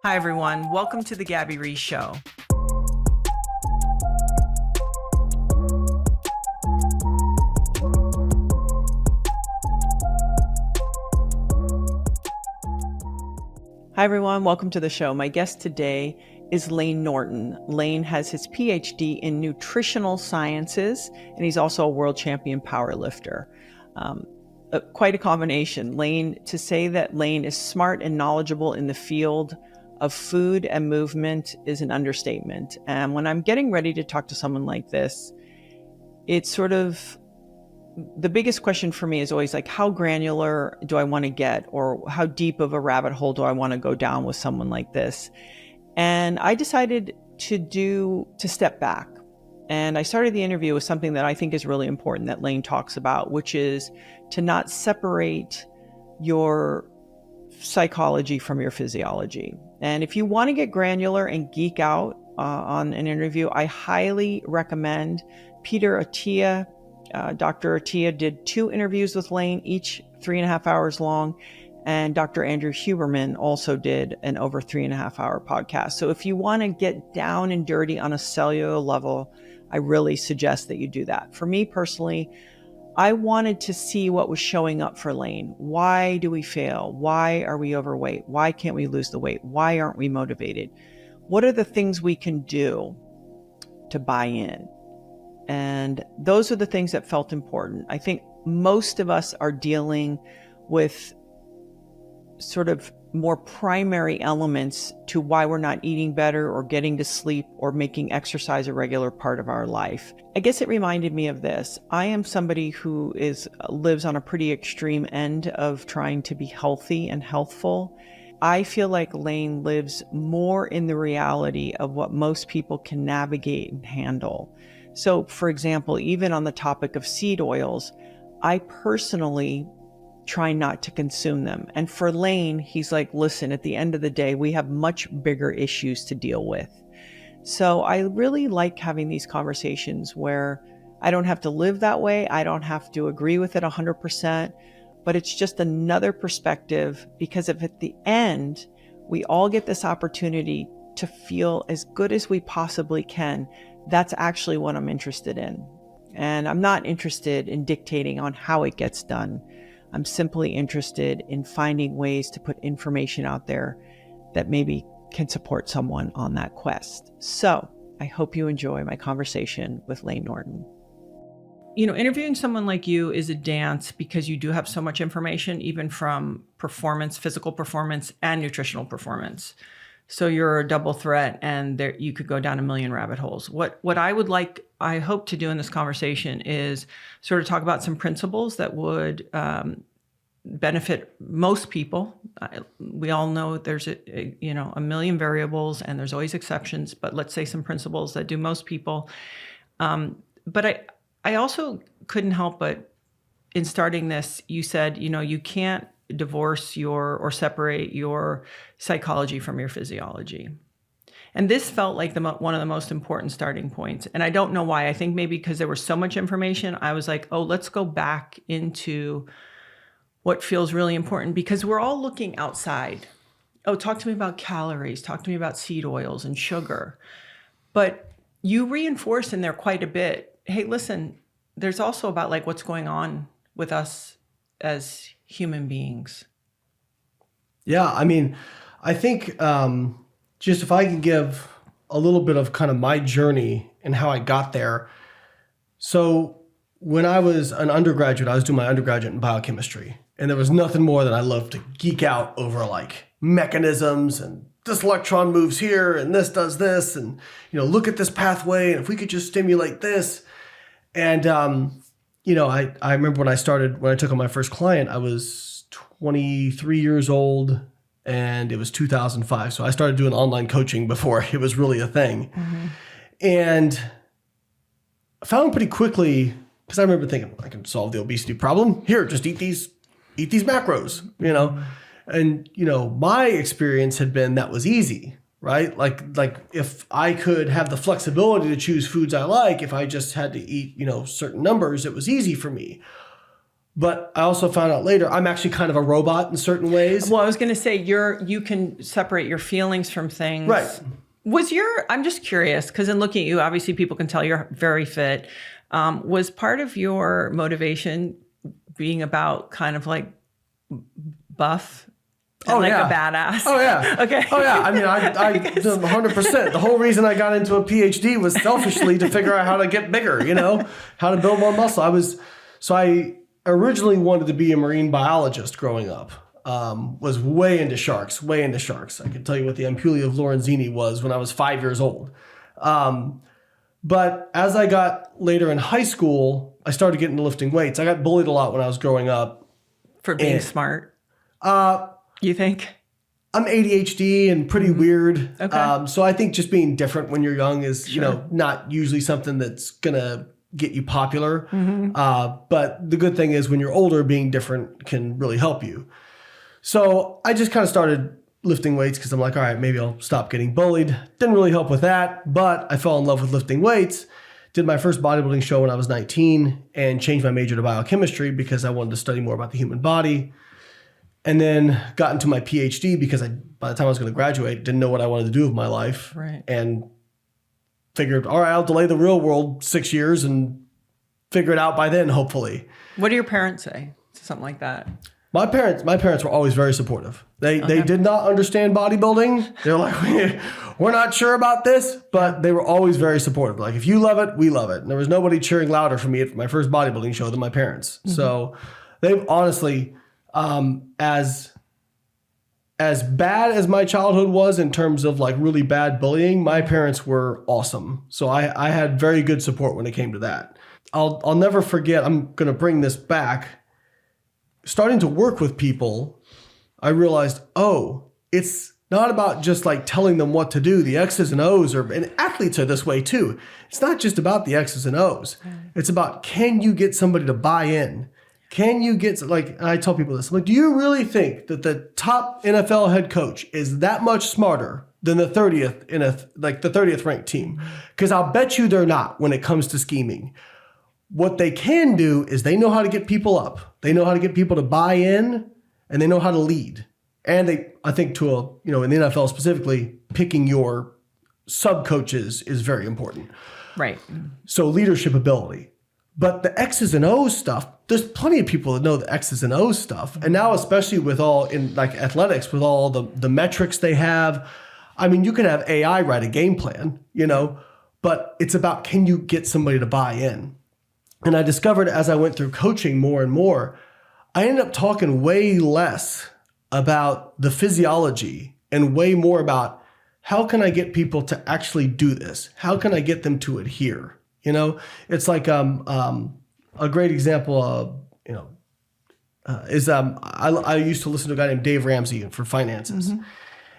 Hi, everyone. Welcome to the Gabby Reece Show. Hi, everyone. Welcome to the show. My guest today is Layne Norton. Layne has his PhD in nutritional sciences, and he's also a world champion powerlifter. Quite a combination. To say that Layne is smart and knowledgeable in the field of food and movement is an understatement. And when I'm getting ready to talk to someone like this, it's sort of the biggest question for me is always like, how granular do I want to get, or how deep of a rabbit hole do I want to go down with someone like this? And I decided to step back. And I started the interview with something that I think is really important that Layne talks about, which is to not separate your psychology from your physiology. And if you want to get granular and geek out on an interview, I highly recommend Peter Attia. Dr. Attia did 2 interviews with Layne, each 3.5 hours long. And Dr. Andrew Huberman also did an over 3.5 hour podcast. So if you want to get down and dirty on a cellular level, I really suggest that you do that. For me personally, I wanted to see what was showing up for Layne. Why do we fail? Why are we overweight? Why can't we lose the weight? Why aren't we motivated? What are the things we can do to buy in? And those are the things that felt important. I think most of us are dealing with sort of more primary elements to why we're not eating better or getting to sleep or making exercise a regular part of our life. I guess it reminded me of this. I am somebody who lives on a pretty extreme end of trying to be healthy and healthful. I feel like Layne lives more in the reality of what most people can navigate and handle. So, for example, even on the topic of seed oils, I personally try not to consume them. And for Layne, he's like, listen, at the end of the day, we have much bigger issues to deal with. So I really like having these conversations where I don't have to live that way. I don't have to agree with it 100%, but it's just another perspective, because if at the end, we all get this opportunity to feel as good as we possibly can, that's actually what I'm interested in. And I'm not interested in dictating on how it gets done. I'm simply interested in finding ways to put information out there that maybe can support someone on that quest. So I hope you enjoy my conversation with Layne Norton. You know, interviewing someone like you is a dance because you do have so much information, even from performance, physical performance, and nutritional performance. So you're a double threat, and there you could go down a million rabbit holes. What I hope to do in this conversation is sort of talk about some principles that would benefit most people. We all know there's a million variables, and there's always exceptions, but let's say some principles that do most people. But I also couldn't help but, in starting this, you said, you can't divorce or separate your psychology from your physiology. And this felt like one of the most important starting points. And I don't know why. I think maybe because there was so much information, I was like, oh, let's go back into what feels really important, because we're all looking outside. Oh, talk to me about calories, talk to me about seed oils and sugar. But you reinforced in there quite a bit. Hey, listen, there's also about like what's going on with us as human beings. Yeah, I mean, I think just if I can give a little bit of kind of my journey and how I got there. So when I was an undergraduate, I was doing my undergraduate in biochemistry, and there was nothing more that I loved to geek out over, like mechanisms and this electron moves here and this does this, and look at this pathway, and if we could just stimulate this. And I remember when I took on my first client, I was 23 years old, and it was 2005. So I started doing online coaching before it was really a thing. Mm-hmm. And I found pretty quickly, because I remember thinking, I can solve the obesity problem. Here, just eat these macros, Mm-hmm. And, my experience had been that was easy, right? Like if I could have the flexibility to choose foods I like, if I just had to eat, certain numbers, it was easy for me. But I also found out later, I'm actually kind of a robot in certain ways. Well, I was going to say you can separate your feelings from things. Right. I'm just curious, because in looking at you, obviously people can tell you're very fit. Was part of your motivation being about kind of like buff? And a badass. Oh yeah. Okay. Oh yeah. I mean, I 100%. The whole reason I got into a PhD was selfishly to figure out how to get bigger. How to build more muscle. I originally wanted to be a marine biologist growing up. Was way into sharks. I could tell you what the ampulla of Lorenzini was when I was 5 years old. But as I got later in high school, I started getting into lifting weights. I got bullied a lot when I was growing up. For being smart? You think? I'm ADHD and pretty weird. Okay. So I think just being different when you're young is, not usually something that's going to get you popular. But the good thing is when you're older, being different can really help you. So I just kind of started lifting weights because I'm like, all right, maybe I'll stop getting bullied. Didn't really help with that, but I fell in love with lifting weights. Did my first bodybuilding show when I was 19 and changed my major to biochemistry because I wanted to study more about the human body. And then got into my PhD because by the time I was going to graduate, didn't know what I wanted to do with my life. Right. And figured, all right, I'll delay the real world 6 years and figure it out by then, hopefully. What do your parents say to something like that? My parents were always very supportive. They did not understand bodybuilding. They're like, we're not sure about this, but they were always very supportive. Like, if you love it, we love it. And there was nobody cheering louder for me at my first bodybuilding show than my parents. So they've honestly, as bad as my childhood was in terms of like really bad bullying, my parents were awesome. So I had very good support when it came to that. I'll never forget, I'm going to bring this back. Starting to work with people, I realized, it's not about just like telling them what to do. The X's and O's and athletes are this way too. It's not just about the X's and O's. It's about, can you get somebody to buy in? Can you get, and I tell people this, I'm like, do you really think that the top NFL head coach is that much smarter than the 30th the 30th ranked team? Because I'll bet you they're not when it comes to scheming. What they can do is they know how to get people up. They know how to get people to buy in, and they know how to lead. And I think in the NFL specifically, picking your sub coaches is very important. Right. So leadership ability. But the X's and O's stuff, there's plenty of people that know the X's and O's stuff. And now, especially with all in like athletics, with all the metrics they have, I mean, you can have AI write a game plan, but it's about, can you get somebody to buy in? And I discovered as I went through coaching more and more, I ended up talking way less about the physiology and way more about how can I get people to actually do this? How can I get them to adhere? It's like a great example is I used to listen to a guy named Dave Ramsey for finances.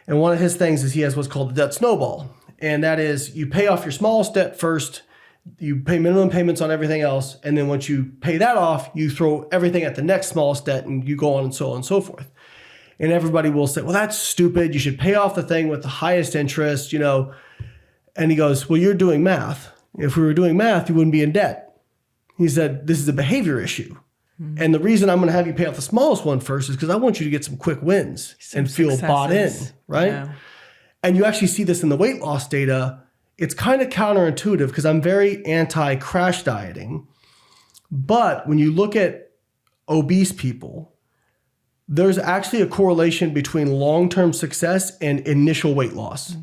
And one of his things is he has what's called the debt snowball. And that is you pay off your smallest debt first, you pay minimum payments on everything else, and then once you pay that off, you throw everything at the next smallest debt and you go on and so forth. And everybody will say, well, that's stupid. You should pay off the thing with the highest interest, And he goes, well, you're doing math. If we were doing math, you wouldn't be in debt. He said, this is a behavior issue. And the reason I'm going to have you pay off the smallest one first is because I want you to get some quick wins and feel bought in, right? Yeah. And you actually see this in the weight loss data. It's kind of counterintuitive because I'm very anti-crash dieting. But when you look at obese people, there's actually a correlation between long-term success and initial weight loss.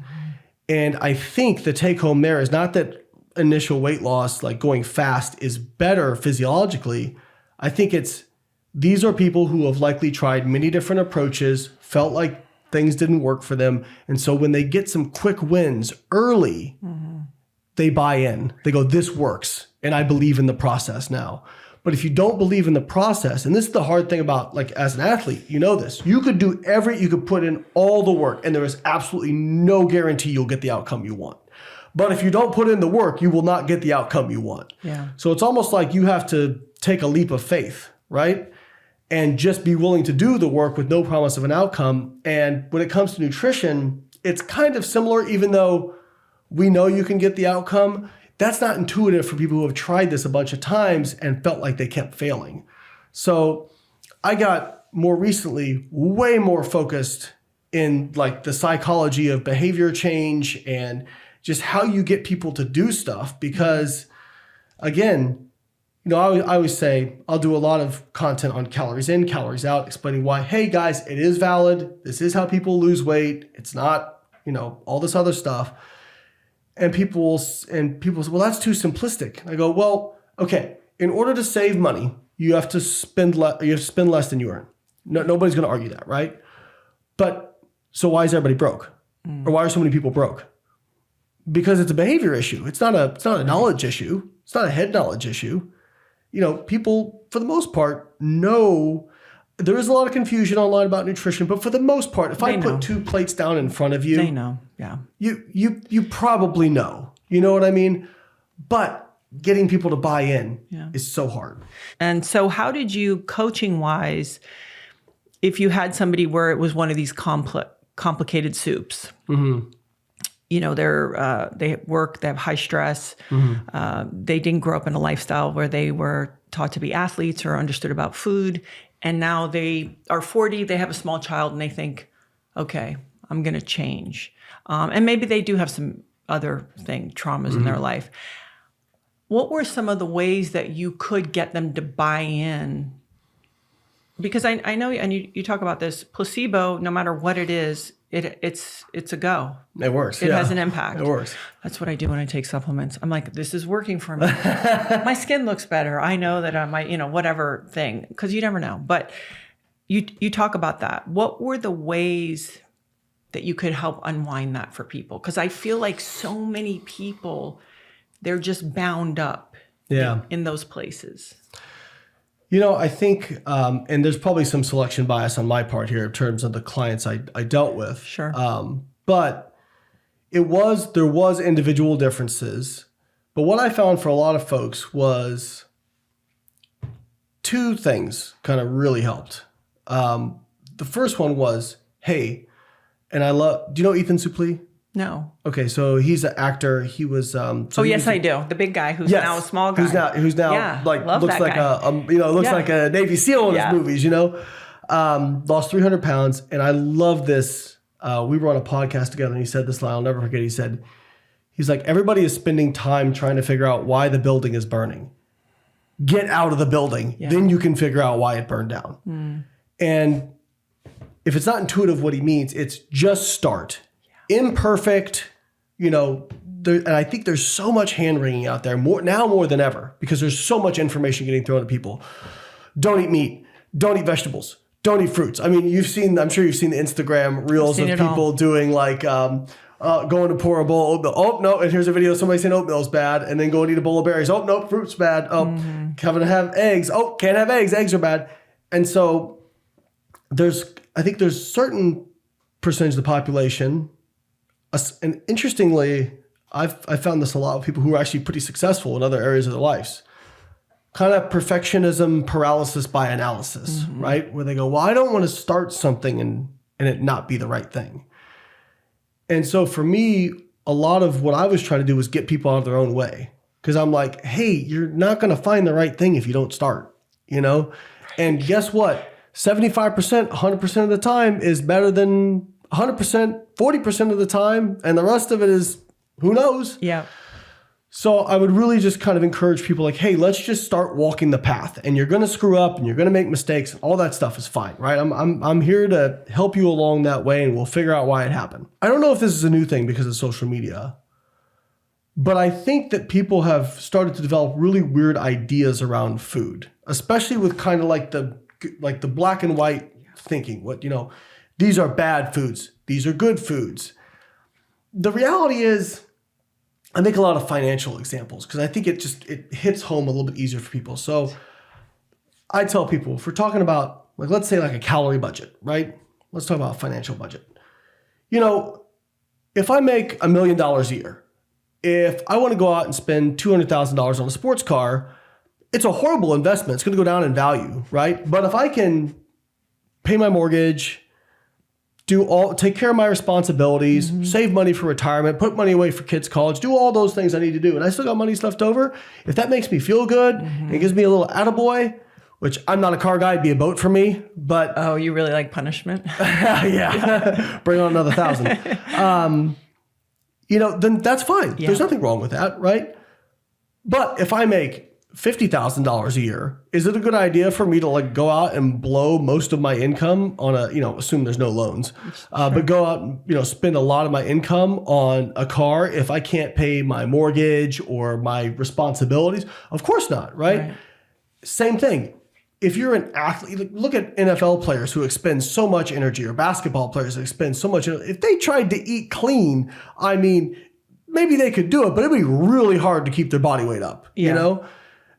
And I think the take home there is not that initial weight loss, like going fast, is better physiologically. I think these are people who have likely tried many different approaches, felt like things didn't work for them. And so when they get some quick wins early, they buy in. They go, this works. And I believe in the process now. But if you don't believe in the process, and this is the hard thing about, like, as an athlete, this, you could put in all the work and there is absolutely no guarantee you'll get the outcome you want. But if you don't put in the work, you will not get the outcome you want. Yeah. So it's almost like you have to take a leap of faith, right? And just be willing to do the work with no promise of an outcome. And when it comes to nutrition, it's kind of similar, even though we know you can get the outcome. That's not intuitive for people who have tried this a bunch of times and felt like they kept failing. So I got more recently way more focused in like the psychology of behavior change and just how you get people to do stuff. Because again, you know, I always say I'll do a lot of content on calories in, calories out, explaining why, hey guys, it is valid. This is how people lose weight. It's not, you know, all this other stuff. And people say, well, that's too simplistic. I go, well, okay, in order to save money, you have to spend less than you earn. Nobody's going to argue that, right? But so why is everybody broke? Or why are so many people broke? Because it's a behavior issue. It's not a knowledge issue. It's not a head knowledge issue. You know, people, for the most part, know there is a lot of confusion online about nutrition, but for the most part, if I put 2 plates down in front of you, they know. Yeah. You probably know. You know what I mean? But getting people to buy in is so hard. And so how did you, coaching wise, if you had somebody where it was one of these complicated soups, you know, they have high stress. They didn't grow up in a lifestyle where they were taught to be athletes or understood about food. And now they are 40, they have a small child and they think, okay, I'm going to change. And maybe they do have some other traumas in their life. What were some of the ways that you could get them to buy in? Because I know, and you talk about this, placebo, no matter what it is, it's a go. It works. It has an impact. It works. That's what I do when I take supplements. I'm like, this is working for me. My skin looks better. I know that I might, whatever thing, because you never know. But you talk about that. What were the ways that you could help unwind that for people? Because I feel like so many people, they're just bound up in those places. I think, and there's probably some selection bias on my part here in terms of the clients I dealt with. Sure. But there was individual differences. But what I found for a lot of folks was 2 things kind of really helped. The first one was, hey, and do you know Ethan Suplee? No. Okay, so he's an actor. He was. Yes, I do. The big guy who's now a small guy. Who's now like looks like like a Navy SEAL in his movies. Lost 300 pounds, and I love this. We were on a podcast together, and he said this line I'll never forget. He's like, everybody is spending time trying to figure out why the building is burning. Get out of the building, then you can figure out why it burned down. And if it's not intuitive what he means, it's just start. Imperfect, and I think there's so much hand wringing out there more than ever because there's so much information getting thrown at people. Don't eat meat. Don't eat vegetables. Don't eat fruits. I mean, I'm sure you've seen the Instagram reels of people doing like going to pour a bowl of oatmeal. Oh, no. And here's a video of somebody saying oatmeal's bad and then go and eat a bowl of berries. Oh, no, fruit's bad. Oh, having to have eggs. Oh, can't have eggs. Eggs are bad. And so I think there's certain percentage of the population. And interestingly, I've found this a lot with people who are actually pretty successful in other areas of their lives. Kind of perfectionism paralysis by analysis, right? Where they go, well, I don't want to start something and it not be the right thing. And so for me, a lot of what I was trying to do was get people out of their own way. Because I'm like, hey, you're not going to find the right thing if you don't start, Right. And guess what? 75%, 100% of the time is better than 100%, 40% of the time, and the rest of it is who knows. Yeah. So I would really just kind of encourage people like, hey, let's just start walking the path. And you're going to screw up and you're going to make mistakes. All that stuff is fine, right? I'm here to help you along that way and we'll figure out why it happened. I don't know if this is a new thing because of social media, but I think that people have started to develop really weird ideas around food, especially with kind of like the black and white thinking. These are bad foods. These are good foods. The reality is, I make a lot of financial examples because I think it hits home a little bit easier for people. So I tell people, if we're talking about, let's say a calorie budget, right? Let's talk about a financial budget. If I make $1 million a year, if I want to go out and spend $200,000 on a sports car, it's a horrible investment. It's going to go down in value, right? But if I can pay my mortgage, take care of my responsibilities, save money for retirement, put money away for kids' college, do all those things I need to do, and I still got money left over, if that makes me feel good, and it gives me a little attaboy, which I'm not a car guy, it'd be a boat for me, but Oh, you really like punishment? yeah, bring on another 1,000. Then that's fine. Yeah. There's nothing wrong with that, right? But if I make $50,000 a year, is it a good idea for me to like go out and blow most of my income on assume there's no loans, but go out and, spend a lot of my income on a car if I can't pay my mortgage or my responsibilities? Of course not, right? Same thing. If you're an athlete, look at NFL players who expend so much energy, or basketball players who expend so much energy. If they tried to eat clean, maybe they could do it, but it'd be really hard to keep their body weight up,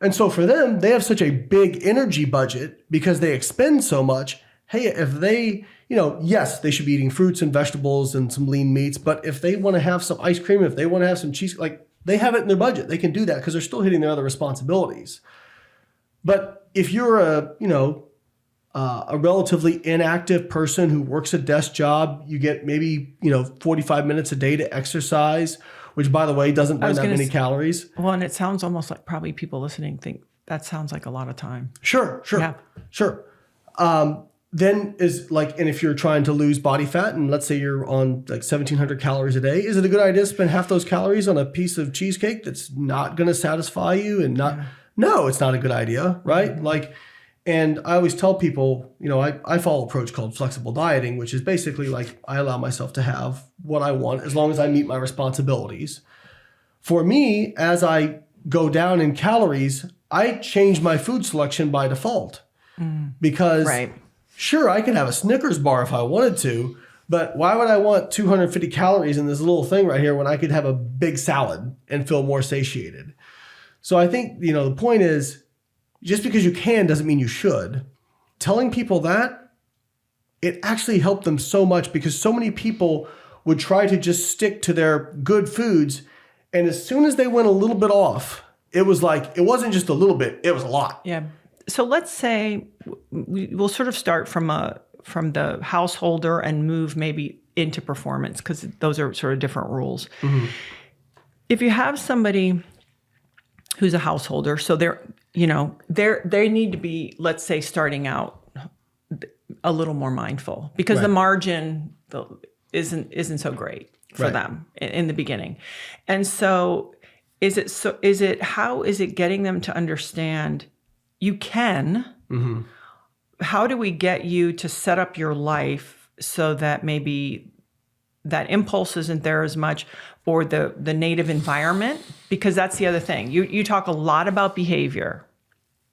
And so for them, they have such a big energy budget because they expend so much. Hey, if they, yes, they should be eating fruits and vegetables and some lean meats, but if they want to have some ice cream, if they want to have some cheese, like they have it in their budget. They can do that because they're still hitting their other responsibilities. But if you're a relatively inactive person who works a desk job, you get maybe, 45 minutes a day to exercise, which, by the way, doesn't burn that many calories. Well, and it sounds almost like probably people listening think that sounds like a lot of time. Sure. Then and if you're trying to lose body fat, and let's say you're on like 1,700 calories a day, is it a good idea to spend half those calories on a piece of cheesecake that's not going to satisfy you and not? Yeah. No, it's not a good idea, right? Mm-hmm. And I always tell people, I follow an approach called flexible dieting, which is basically like I allow myself to have what I want as long as I meet my responsibilities. For me, as I go down in calories, I change my food selection by default because sure, I could have a Snickers bar if I wanted to, but why would I want 250 calories in this little thing right here when I could have a big salad and feel more satiated? So I think, the point is, just because you can doesn't mean you should. Telling people that, it actually helped them so much because so many people would try to just stick to their good foods. And as soon as they went a little bit off, it was like, it wasn't just a little bit, it was a lot. Yeah. So let's say we'll sort of start from the householder and move maybe into performance because those are sort of different rules. Mm-hmm. If you have somebody who's a householder, so they need to be, let's say, starting out a little more mindful because the margin isn't so great for them in the beginning. And so how is it getting them to understand you can, how do we get you to set up your life so that maybe that impulse isn't there as much, or the native environment? Because that's the other thing. You talk a lot about behavior.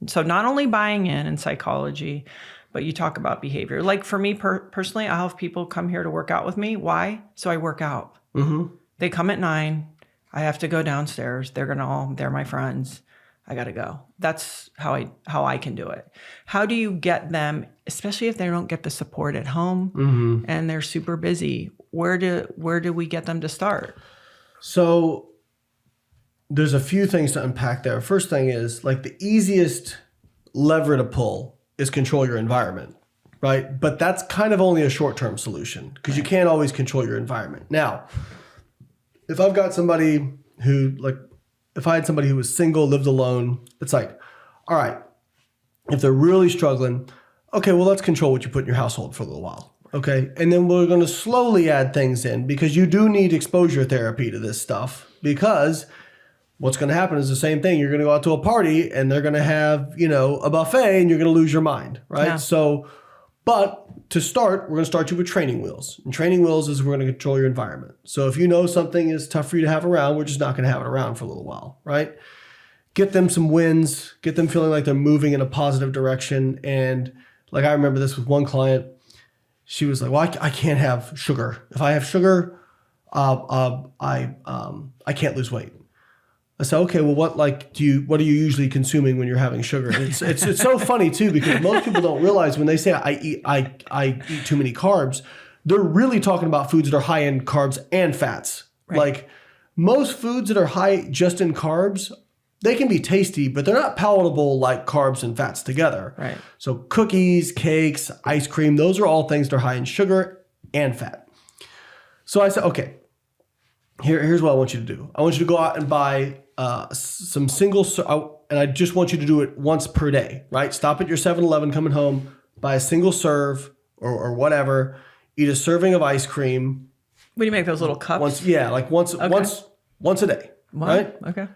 So not only buying in psychology, but you talk about behavior. Like for me personally, I'll have people come here to work out with me. Why? So I work out. Mm-hmm. They come at 9. I have to go downstairs. They're my friends. I got to go. That's how I can do it. How do you get them, especially if they don't get the support at home and they're super busy? Where do we get them to start? So there's a few things to unpack there. First thing is like the easiest lever to pull is control your environment, right? But that's kind of only a short-term solution because you can't always control your environment. Now, if I've got somebody who if I had somebody who was single, lived alone, it's like, all right, if they're really struggling, okay, well, let's control what you put in your household for a little while. Okay. And then we're going to slowly add things in because you do need exposure therapy to this stuff because what's going to happen is the same thing. You're going to go out to a party and they're going to have, a buffet and you're going to lose your mind. Right. Yeah. So, but to start, we're going to start you with training wheels. And training wheels is we're going to control your environment. So if you know something is tough for you to have around, we're just not going to have it around for a little while. Right. Get them some wins, get them feeling like they're moving in a positive direction. And like, I remember this with one client. She was like, well, I can't have sugar. If I have sugar, I can't lose weight. I said, okay, well, what are you usually consuming when you're having sugar? And it's so funny too, because most people don't realize when they say I eat too many carbs, they're really talking about foods that are high in carbs and fats. Right. Like most foods that are high just in carbs, they can be tasty, but they're not palatable like carbs and fats together. Right. So cookies, cakes, ice cream, those are all things that are high in sugar and fat. So I said, okay, here's what I want you to do. I want you to go out and buy some single, and I just want you to do it once per day, right? Stop at your 7-Eleven coming home, buy a single serve or whatever, eat a serving of ice cream. What do you make those little cups? Once a day, Wow. right? Okay.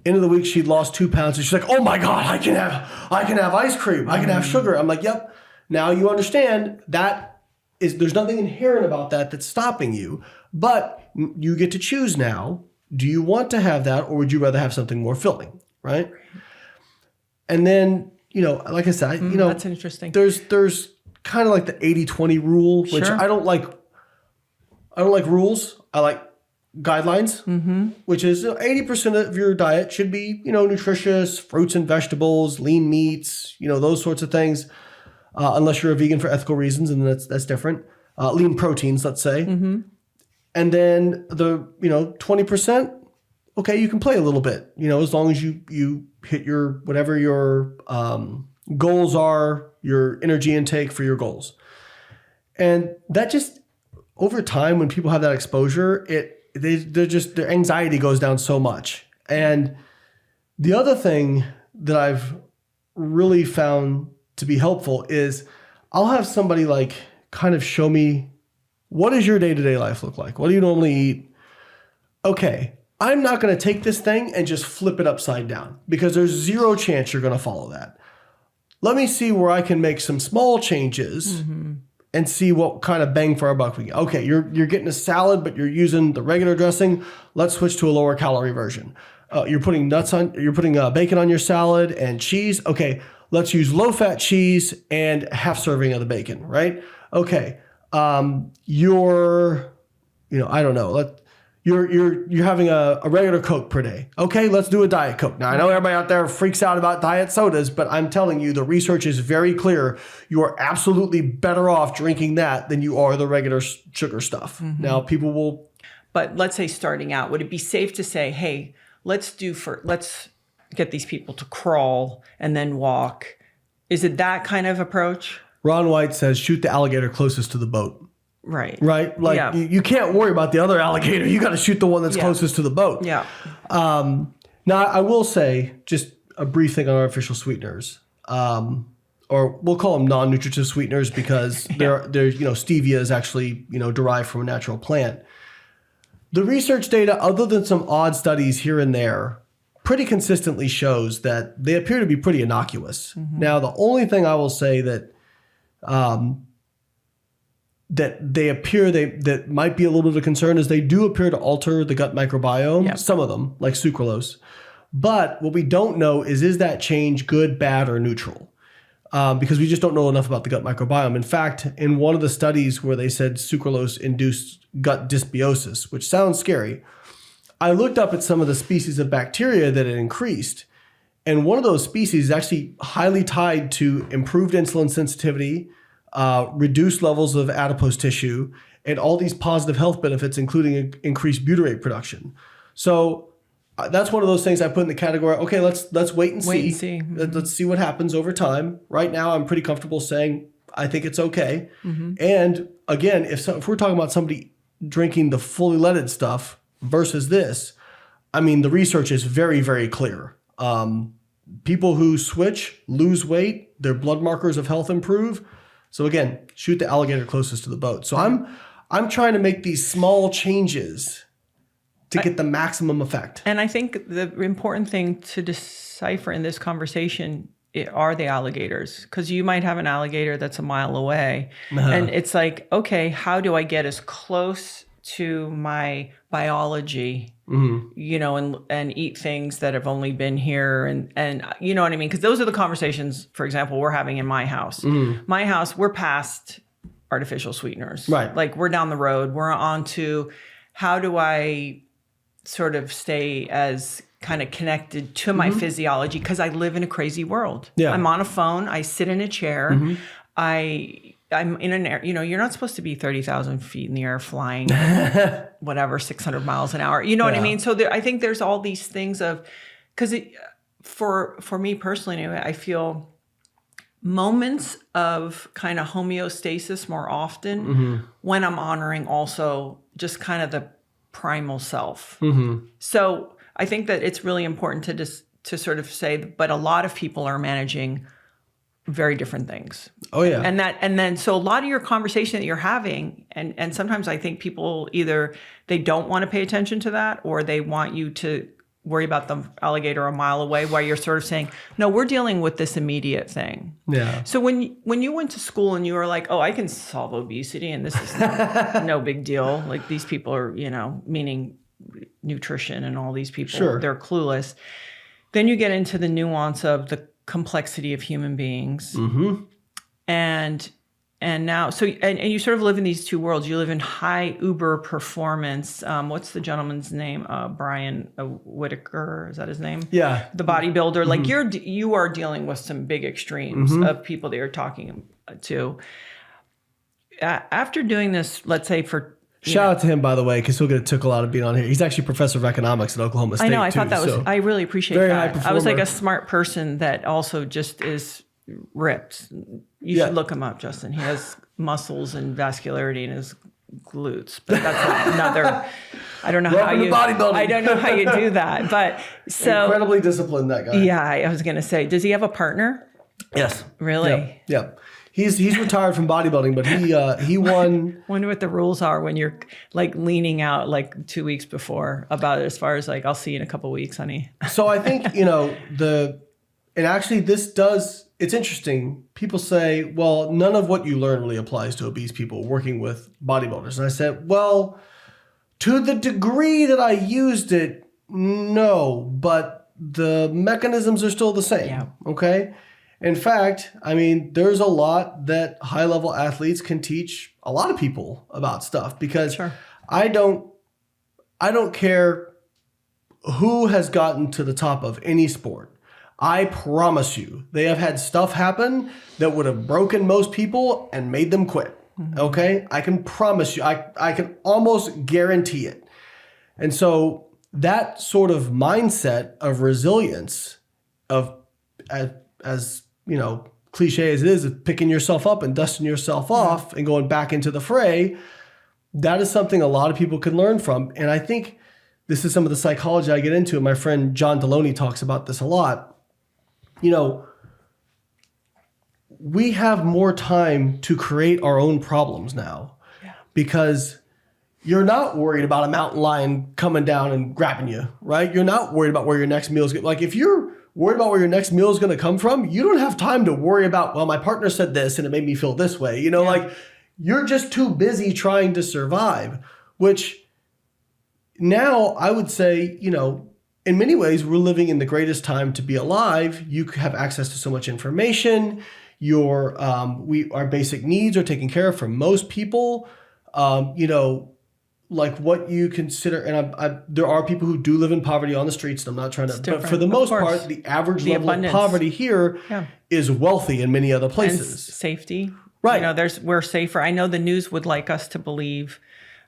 End of the week, she'd lost 2 pounds, and she's like, "Oh my God, I can have ice cream. I can have sugar." I'm like, "Yep." Now you understand there's nothing inherent about that that's stopping you, but you get to choose now. Do you want to have that, or would you rather have something more filling, right? And then, like I said, that's interesting. There's kind of like the 80-20 rule, which Sure. I don't like rules. I like guidelines, which is 80% of your diet should be, nutritious, fruits and vegetables, lean meats, those sorts of things. Unless you're a vegan for ethical reasons, and that's different. Lean proteins, let's say. And then the 20%, okay, you can play a little bit, as long as you hit your whatever your goals are, your energy intake for your goals. And that just over time, when people have that exposure, their anxiety goes down so much. And the other thing that I've really found to be helpful is I'll have somebody like kind of show me, what does your day-to-day life look like? What do you normally eat? Okay, I'm not going to take this thing and just flip it upside down, because there's zero chance you're going to follow that. Let me see where I can make some small changes and see what kind of bang for our buck we get. Okay, you're getting a salad, but you're using the regular dressing. Let's switch to a lower calorie version. You're putting bacon on your salad and cheese. Okay, let's use low fat cheese and half serving of the bacon, right? Okay, you're having a regular Coke per day. Okay, let's do a Diet Coke. Now, I know everybody out there freaks out about diet sodas, but I'm telling you, the research is very clear. You are absolutely better off drinking that than you are the regular sugar stuff. Now, people will... But let's say starting out, would it be safe to say, hey, let's get these people to crawl and then walk? Is it that kind of approach? Ron White says, shoot the alligator closest to the boat. Right. Right? Like, you can't worry about the other alligator. You got to shoot the one that's closest to the boat. Yeah. Now, I will say, just a brief thing on artificial sweeteners. Or we'll call them non-nutritive sweeteners, because they're stevia is actually, derived from a natural plant. The research data, other than some odd studies here and there, pretty consistently shows that they appear to be pretty innocuous. Now, the only thing I will say that that might be a little bit of a concern is they do appear to alter the gut microbiome, some of them, like sucralose. But what we don't know is that change good, bad, or neutral? Because we just don't know enough about the gut microbiome. In fact, in one of the studies where they said sucralose induced gut dysbiosis, which sounds scary, I looked up at some of the species of bacteria that it increased. And one of those species is actually highly tied to improved insulin sensitivity, reduced levels of adipose tissue, and all these positive health benefits, including increased butyrate production. So that's one of those things I put in the category, okay, let's wait and see. Let's see what happens over time. Right now, I'm pretty comfortable saying I think it's okay. And again, if we're talking about somebody drinking the fully leaded stuff versus this, I mean, the research is very, very clear. People who switch lose weight, their blood markers of health improve. So again, shoot the alligator closest to the boat. So I'm trying to make these small changes to get the maximum effect. And I think the important thing to decipher in this conversation are the alligators, because you might have an alligator that's a mile away. And it's like, okay, how do I get as close to my biology, and eat things that have only been here, and you know what I mean? Because those are the conversations, for example, we're having in my house. My house, we're past artificial sweeteners. Right. Like, we're down the road. We're on to how do I sort of stay as kind of connected to my physiology, because I live in a crazy world. I'm on a phone. I sit in a chair. I'm in an air, you're not supposed to be 30,000 feet in the air flying, whatever, 600 miles an hour. You know what I mean? So I think there's all these things because for me personally, anyway, I feel moments of kind of homeostasis more often when I'm honoring also just kind of the primal self. So I think that it's really important to sort of say, but a lot of people are managing very different things. Oh yeah. And then so a lot of your conversation that you're having, and sometimes I think people either they don't want to pay attention to that, or they want you to worry about the alligator a mile away, while you're sort of saying, no, we're dealing with this immediate thing. Yeah. So when you went to school and you were like, oh, I can solve obesity and this is no big deal. Like these people are, meaning nutrition and all these people, Sure. they're clueless. Then you get into the nuance of the complexity of human beings. Mm-hmm. And now, so, and you sort of live in these two worlds. You live in high uber performance. What's the gentleman's name? Brian Whitaker, is that his name? Yeah. The bodybuilder. Mm-hmm. Like you are dealing with some big extremes of people that you're talking to. After doing this, let's say for shout out to him, by the way, because he'll get a tickle out of being on here. He's actually professor of economics at Oklahoma State. I know. I thought that was. I really appreciate very that. high performer. I was like a smart person that also just is ripped. You should look him up, Justin. He has muscles and vascularity in his glutes, but that's another. I don't know how you. Bodybuilding. I don't know how you do that, but so incredibly disciplined, that guy. Yeah, I was going to say, does he have a partner? Yes. Really? Yeah. He's retired from bodybuilding, but he won. Wonder what the rules are when you're like leaning out like 2 weeks before about it, as far as like, I'll see you in a couple of weeks, honey. So I think, and actually it's interesting. People say, well, none of what you learn really applies to obese people working with bodybuilders. And I said, well, to the degree that I used it, no, but the mechanisms are still the same. Yeah. Okay. In fact, I mean, there's a lot that high-level athletes can teach a lot of people about stuff, because sure. I don't care who has gotten to the top of any sport. I promise you, they have had stuff happen that would have broken most people and made them quit. Mm-hmm. Okay? I can promise you. I can almost guarantee it. And so that sort of mindset of resilience, as cliche as it is, of picking yourself up and dusting yourself off and going back into the fray, that is something a lot of people can learn from. And I think this is some of the psychology I get into, and my friend John Deloney talks about this a lot. We have more time to create our own problems now, because you're not worried about a mountain lion coming down and grabbing you, right? You're not worried about where your next meal is going. Like if you're worried about where your next meal is going to come from, you don't have time to worry about, well, my partner said this and it made me feel this way. Like you're just too busy trying to survive, which now I would say, in many ways, we're living in the greatest time to be alive. You have access to so much information. Our basic needs are taken care of for most people. Like what you consider, and there are people who do live in poverty on the streets, and I'm not trying to, but for the most part, the average level of poverty here is wealthy in many other places. And safety. Right. We're safer. I know the news would like us to believe,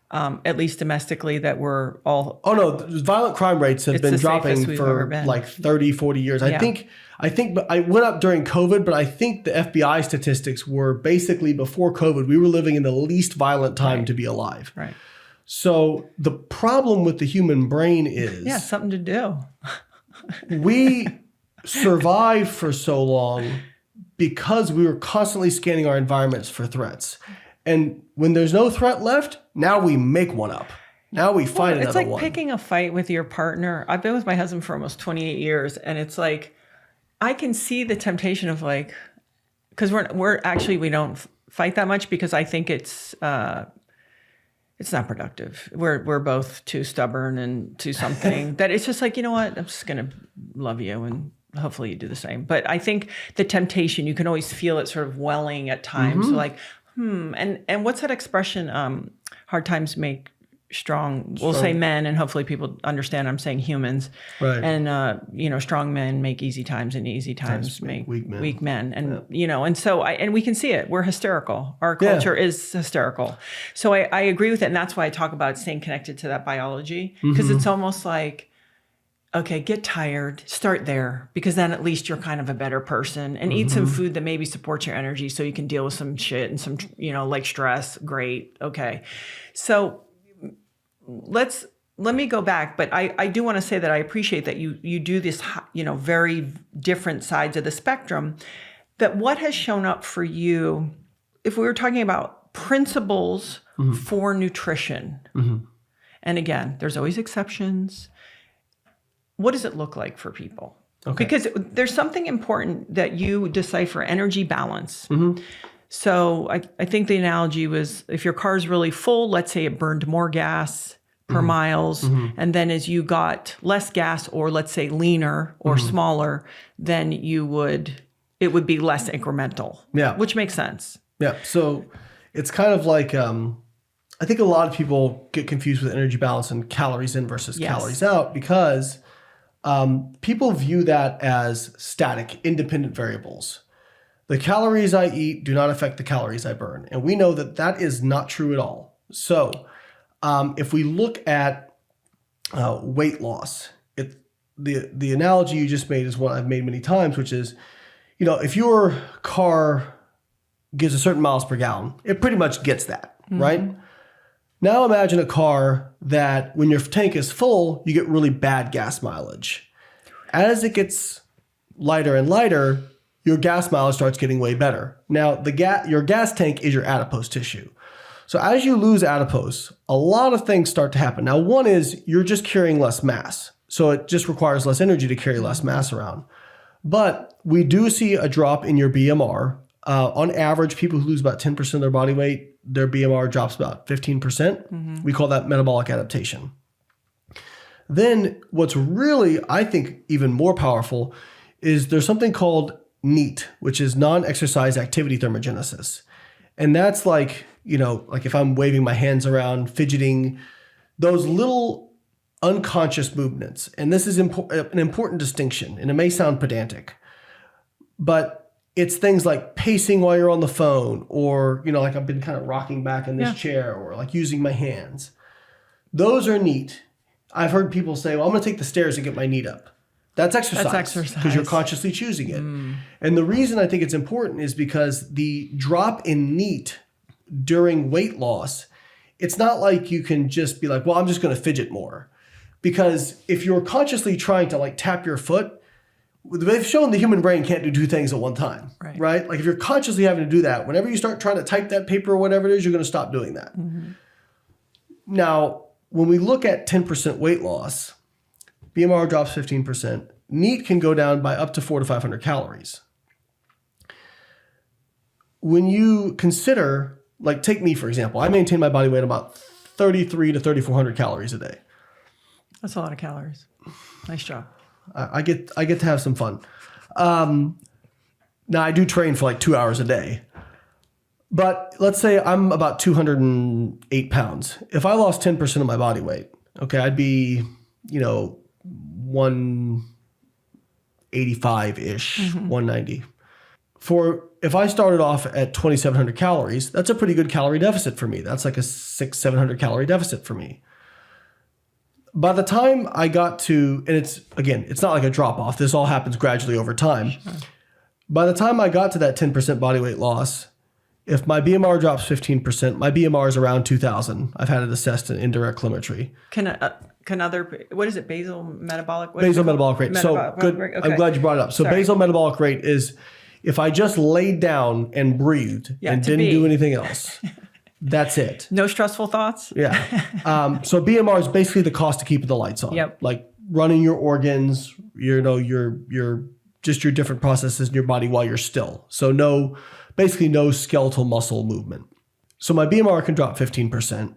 at least domestically, that we're all... Oh no, violent crime rates have been dropping for like 30, 40 years. I think I went up during COVID, but I think the FBI statistics were basically before COVID, we were living in the least violent time to be alive. Right. So the problem with the human brain is... Yeah, something to do. We survived for so long because we were constantly scanning our environments for threats. And when there's no threat left, now we make one up. Now we find another one. It's like picking a fight with your partner. I've been with my husband for almost 28 years, and it's like, I can see the temptation of like, because we don't fight that much, because I think it's not productive. We're both too stubborn and too something that it's just like, you know what, I'm just going to love you and hopefully you do the same. But I think the temptation, you can always feel it sort of welling at times. Mm-hmm. So like, and what's that expression? Hard times make strong. We'll say men, and hopefully people understand I'm saying humans. Right. And strong men make easy times, and easy times make weak men. And and so and we can see it. We're hysterical. Our culture is hysterical. So I agree with it, and that's why I talk about staying connected to that biology, because it's almost like, okay, get tired, start there, because then at least you're kind of a better person, and eat some food that maybe supports your energy so you can deal with some shit and some, like stress. Great. Okay. So let's let me go back, but I do want to say that I appreciate that you do this, very different sides of the spectrum. That what has shown up for you, if we were talking about principles for nutrition, and again, there's always exceptions. What does it look like for people? Okay. Because there's something important that you decipher: energy balance. So I think the analogy was, if your car is really full, let's say it burned more gas per miles, and then as you got less gas, or let's say leaner or smaller, then it would be less incremental. Yeah. Which makes sense. Yeah. So it's kind of like, I think a lot of people get confused with energy balance and calories in versus calories out, because people view that as static, independent variables. The calories I eat do not affect the calories I burn. And we know that that is not true at all. So if we look at weight loss, the analogy you just made is one I've made many times, which is, if your car gives a certain miles per gallon, it pretty much gets that, right? Now imagine a car that when your tank is full, you get really bad gas mileage. As it gets lighter and lighter, your gas mileage starts getting way better. Now, your gas tank is your adipose tissue. So as you lose adipose, a lot of things start to happen. Now, one is you're just carrying less mass. So it just requires less energy to carry less mass around. But we do see a drop in your BMR. On average, people who lose about 10% of their body weight, their BMR drops about 15%. We call that metabolic adaptation. Then what's really, I think, even more powerful is there's something called NEAT, which is non-exercise activity thermogenesis. And that's like if I'm waving my hands around, fidgeting, those little unconscious movements. And this is an important distinction, and it may sound pedantic, but it's things like pacing while you're on the phone, or, like I've been kind of rocking back in this chair, or like using my hands. Those are NEAT. I've heard people say, well, I'm going to take the stairs and get my NEAT up. That's exercise. Because you're consciously choosing it. And the reason I think it's important is because the drop in NEAT during weight loss, it's not like you can just be like, well, I'm just going to fidget more. Because if you're consciously trying to like tap your foot, they've shown the human brain can't do two things at one time, right? Like if you're consciously having to do that, whenever you start trying to type that paper or whatever it is, you're going to stop doing that. Now, when we look at 10% weight loss, BMR drops 15%. NEAT can go down by up to 400 to 500 calories. When you consider, like take me for example, I maintain my body weight about 33 to 3,400 calories a day. That's a lot of calories. Nice job. I get to have some fun. Now I do train for like 2 hours a day. But let's say I'm about 208 pounds. If I lost 10% of my body weight, okay, I'd be, 185-ish, 190. If I started off at 2,700 calories, that's a pretty good calorie deficit for me. That's like a 600-700 calorie deficit for me. By the time I got to, and it's not like a drop off. This all happens gradually over time. Sure. By the time I got to that 10% body weight loss, if my BMR drops 15%, my BMR is around 2,000. I've had it assessed in indirect telemetry. What is it? Basal metabolic? Basal metabolic rate. So good. Okay. I'm glad you brought it up. So basal metabolic rate is if I just laid down and breathed and didn't do anything else. That's it. No stressful thoughts? Yeah. So BMR is basically the cost of keeping the lights on. Yep. Like running your organs, your different processes in your body while you're still. So basically no skeletal muscle movement. So my BMR can drop 15%.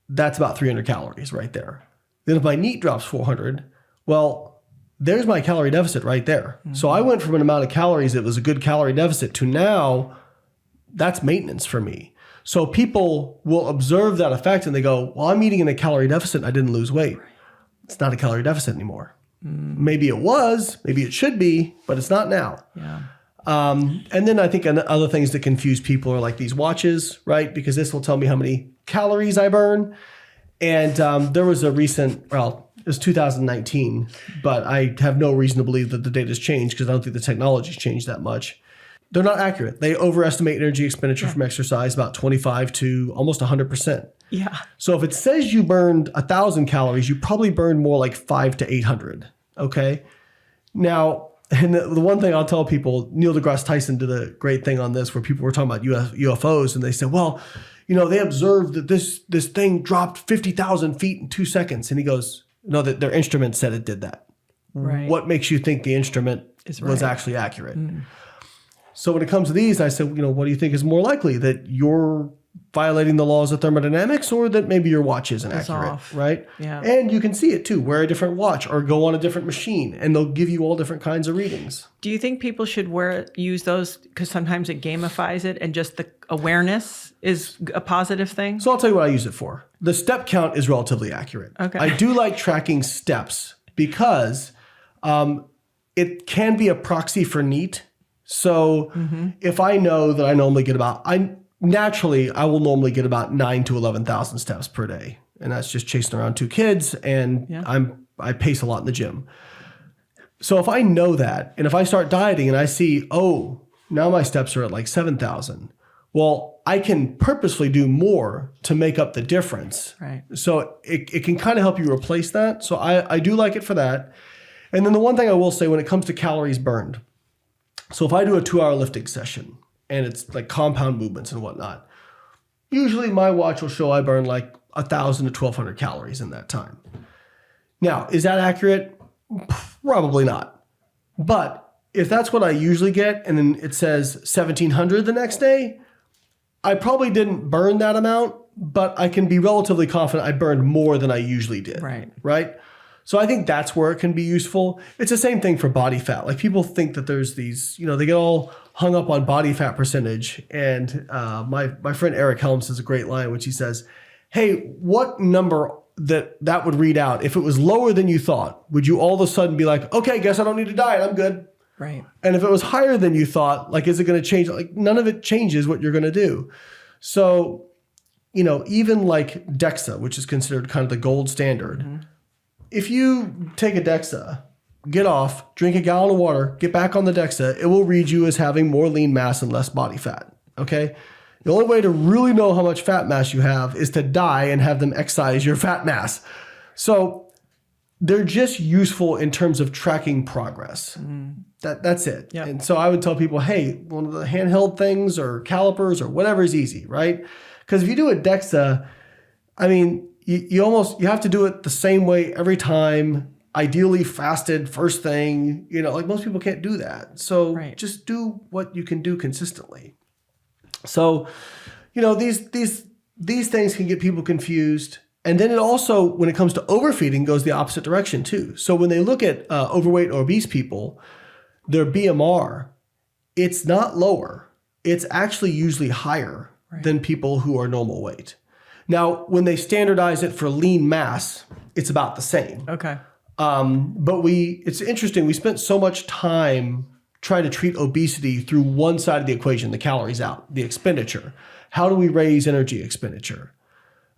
That's about 300 calories right there. Then if my NEAT drops 400, well, there's my calorie deficit right there. So I went from an amount of calories that was a good calorie deficit to now that's maintenance for me. So people will observe that effect and they go, well, I'm eating in a calorie deficit and I didn't lose weight. It's not a calorie deficit anymore. Maybe it was, maybe it should be, but it's not now. Yeah. And then I think other things that confuse people are like these watches, right? Because this will tell me how many calories I burn. And there was a recent, it was 2019, but I have no reason to believe that the data's changed because I don't think the technology's changed that much. They're not accurate. They overestimate energy expenditure from exercise about 25 to almost 100%. Yeah. So if it says you burned 1,000 calories, you probably burned more like 500 to 800. Okay. Now, and the one thing I'll tell people, Neil deGrasse Tyson did a great thing on this where people were talking about UFOs and they said, well, they observed that this thing dropped 50,000 feet in 2 seconds. And he goes, no, that their instrument said it did that. Right. What makes you think the instrument was actually accurate? So when it comes to these, I said, what do you think is more likely, that you're violating the laws of thermodynamics or that maybe your watch isn't accurate, off. right? Yeah. And you can see it too. Wear a different watch or go on a different machine and they'll give you all different kinds of readings. Do you think people should use those because sometimes it gamifies it and just the awareness is a positive thing? So I'll tell you what I use it for. The step count is relatively accurate. Okay. I do like tracking steps because it can be a proxy for NEAT. So if I know that I normally get I will normally get about 9,000 to 11,000 steps per day. And that's just chasing around 2 kids and I pace a lot in the gym. So if I know that, and if I start dieting and I see, now my steps are at like 7,000, well, I can purposefully do more to make up the difference. Right. So it can kind of help you replace that. So I do like it for that. And then the one thing I will say when it comes to calories burned, so if I do a 2-hour lifting session and it's like compound movements and whatnot, usually my watch will show I burn like 1,000 to 1,200 calories in that time. Now, is that accurate? Probably not. But if that's what I usually get and then it says 1,700 the next day, I probably didn't burn that amount, but I can be relatively confident I burned more than I usually did. Right? So I think that's where it can be useful. It's the same thing for body fat. Like people think that there's these, they get all hung up on body fat percentage. And my friend Eric Helms has a great line, which he says, hey, what number that would read out, if it was lower than you thought, would you all of a sudden be like, okay, guess I don't need to diet, I'm good. Right. And if it was higher than you thought, like, is it going to change? Like none of it changes what you're going to do. So, even like DEXA, which is considered kind of the gold standard, if you take a DEXA, get off, drink a gallon of water, get back on the DEXA, it will read you as having more lean mass and less body fat. Okay? The only way to really know how much fat mass you have is to die and have them excise your fat mass. So they're just useful in terms of tracking progress. That's it. Yep. And so I would tell people, hey, one of the handheld things or calipers or whatever is easy, right? Because if you do a DEXA, I mean, you have to do it the same way every time, ideally fasted first thing, like most people can't do that. So just do what you can do consistently. So, these things can get people confused. And then it also, when it comes to overfeeding, goes the opposite direction too. So when they look at overweight or obese people, their BMR, it's not lower. It's actually usually higher than people who are normal weight. Now, when they standardize it for lean mass, it's about the same. Okay. But it's interesting. We spent so much time trying to treat obesity through one side of the equation, the calories out, the expenditure. How do we raise energy expenditure?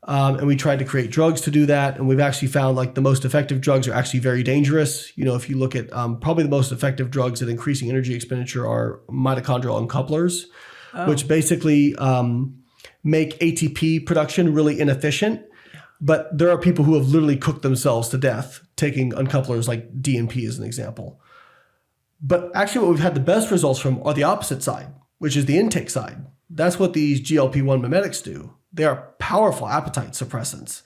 And we tried to create drugs to do that. And we've actually found like the most effective drugs are actually very dangerous. If you look at probably the most effective drugs at increasing energy expenditure are mitochondrial uncouplers, which basically make ATP production really inefficient. But there are people who have literally cooked themselves to death taking uncouplers like DNP as an example. But actually what we've had the best results from are the opposite side, which is the intake side. That's what these GLP-1 mimetics do. They are powerful appetite suppressants.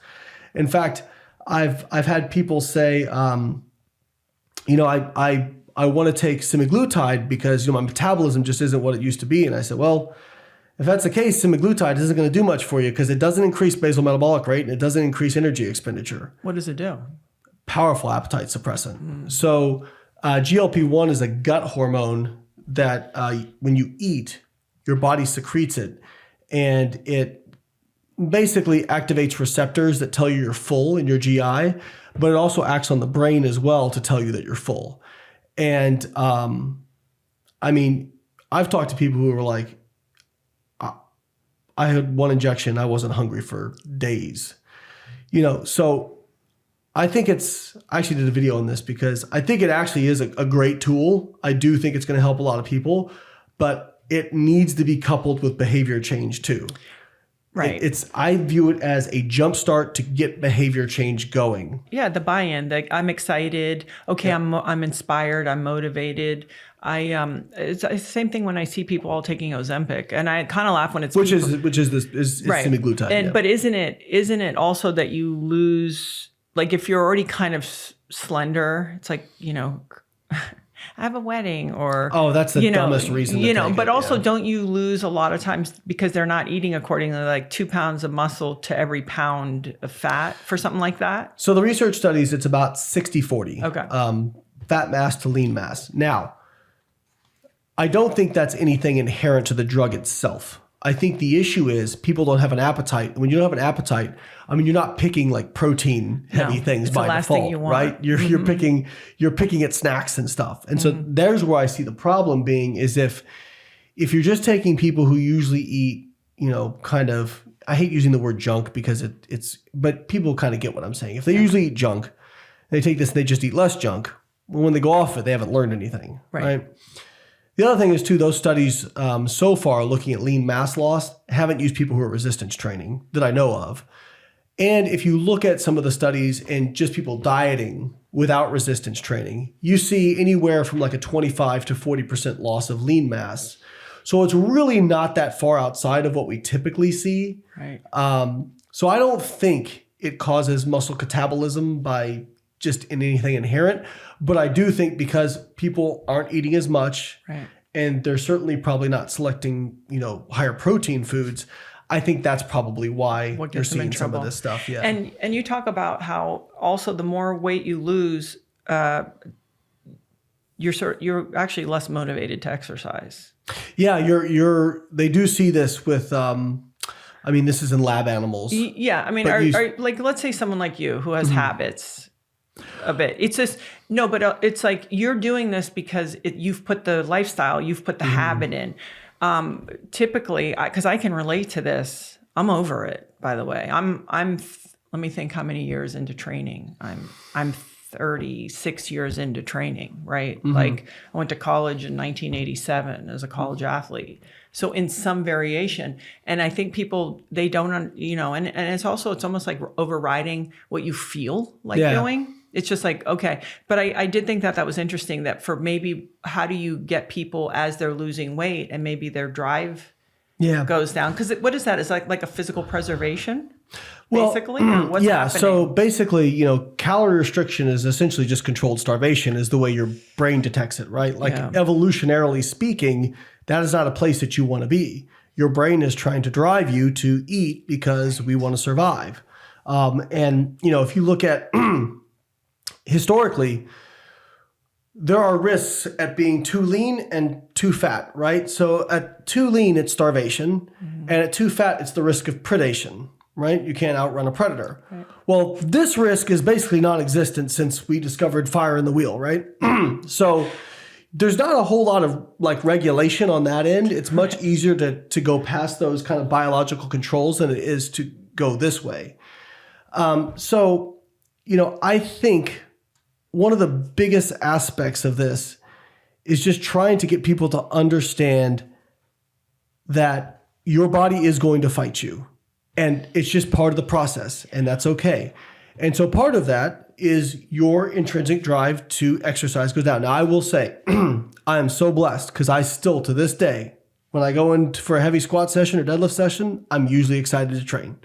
In fact, I've had people say, I want to take semaglutide because my metabolism just isn't what it used to be. And I said, well, if that's the case, semaglutide isn't going to do much for you because it doesn't increase basal metabolic rate and it doesn't increase energy expenditure. What does it do? Powerful appetite suppressant. So GLP-1 is a gut hormone that when you eat, your body secretes it, and it basically activates receptors that tell you you're full in your GI, but it also acts on the brain as well to tell you that you're full. And I've talked to people who were like, I had one injection, I wasn't hungry for days. So I think I actually did a video on this because I think it actually is a great tool. I do think it's going to help a lot of people, but it needs to be coupled with behavior change too. Right. I view it as a jumpstart to get behavior change going. Yeah, the buy-in. Like, I'm excited. Okay, I'm inspired. I'm motivated. It's the same thing when I see people all taking Ozempic, and I kind of laugh when it's which is semaglutide. And but isn't it also that you lose, like, if you're already kind of slender, it's like, I have a wedding, or that's the dumbest reason. But also, don't you lose a lot of times because they're not eating accordingly, like 2 pounds of muscle to every pound of fat for something like that? So the research studies it's about 60-40. Okay. Fat mass to lean mass. Now, I don't think that's anything inherent to the drug itself. I think the issue is people don't have an appetite. When you don't have an appetite, you're not picking like protein heavy things by the last default, thing you want. right? You're picking at snacks and stuff. And so there's where I see the problem being is if you're just taking people who usually eat, kind of, I hate using the word junk because but people kind of get what I'm saying. If they usually eat junk, they take this and they just eat less junk. Well, when they go off it, they haven't learned anything, right? The other thing is too, those studies so far looking at lean mass loss haven't used people who are resistance training that I know of. And if you look at some of the studies and just people dieting without resistance training, you see anywhere from like a 25 to 40% loss of lean mass. So it's really not that far outside of what we typically see. Right. So I don't think it causes muscle catabolism by just in anything inherent. But I do think because people aren't eating as much, right, and they're certainly probably not selecting, higher protein foods, I think that's probably why you're seeing some of this stuff. Yeah. And you talk about how also the more weight you lose, you're actually less motivated to exercise. Yeah, they do see this with this is in lab animals. Yeah, like, let's say someone like you who has habits a bit. It's just but it's like you're doing this because you've put the lifestyle, you've put the habit in. Typically, because I can relate to this, I'm over it. By the way, I'm. Let me think how many years into training. I'm 36 years into training. Right, like I went to college in 1987 as a college athlete. So in some variation, and I think people they don't, and it's almost like overriding what you feel like doing. It's just like, okay. But I did think that was interesting that for maybe how do you get people as they're losing weight and maybe their drive goes down? Because what is that? Is like a physical preservation, basically? Or what's happening? So basically, calorie restriction is essentially just controlled starvation is the way your brain detects it, right? Like evolutionarily speaking, that is not a place that you want to be. Your brain is trying to drive you to eat because we want to survive. And, if you look at historically, there are risks at being too lean and too fat, right? So at too lean, it's starvation. And at too fat, it's the risk of predation, right? You can't outrun a predator. Right. Well, this risk is basically non-existent since we discovered fire in the wheel, right? So there's not a whole lot of like regulation on that end. It's much easier to go past those kind of biological controls than it is to go this way. I think one of the biggest aspects of this is just trying to get people to understand that your body is going to fight you. And it's just part of the process, and that's okay. And so part of that is your intrinsic drive to exercise goes down. Now, I will say, I am so blessed because I still, to this day, when I go in for a heavy squat session or deadlift session, I'm usually excited to train.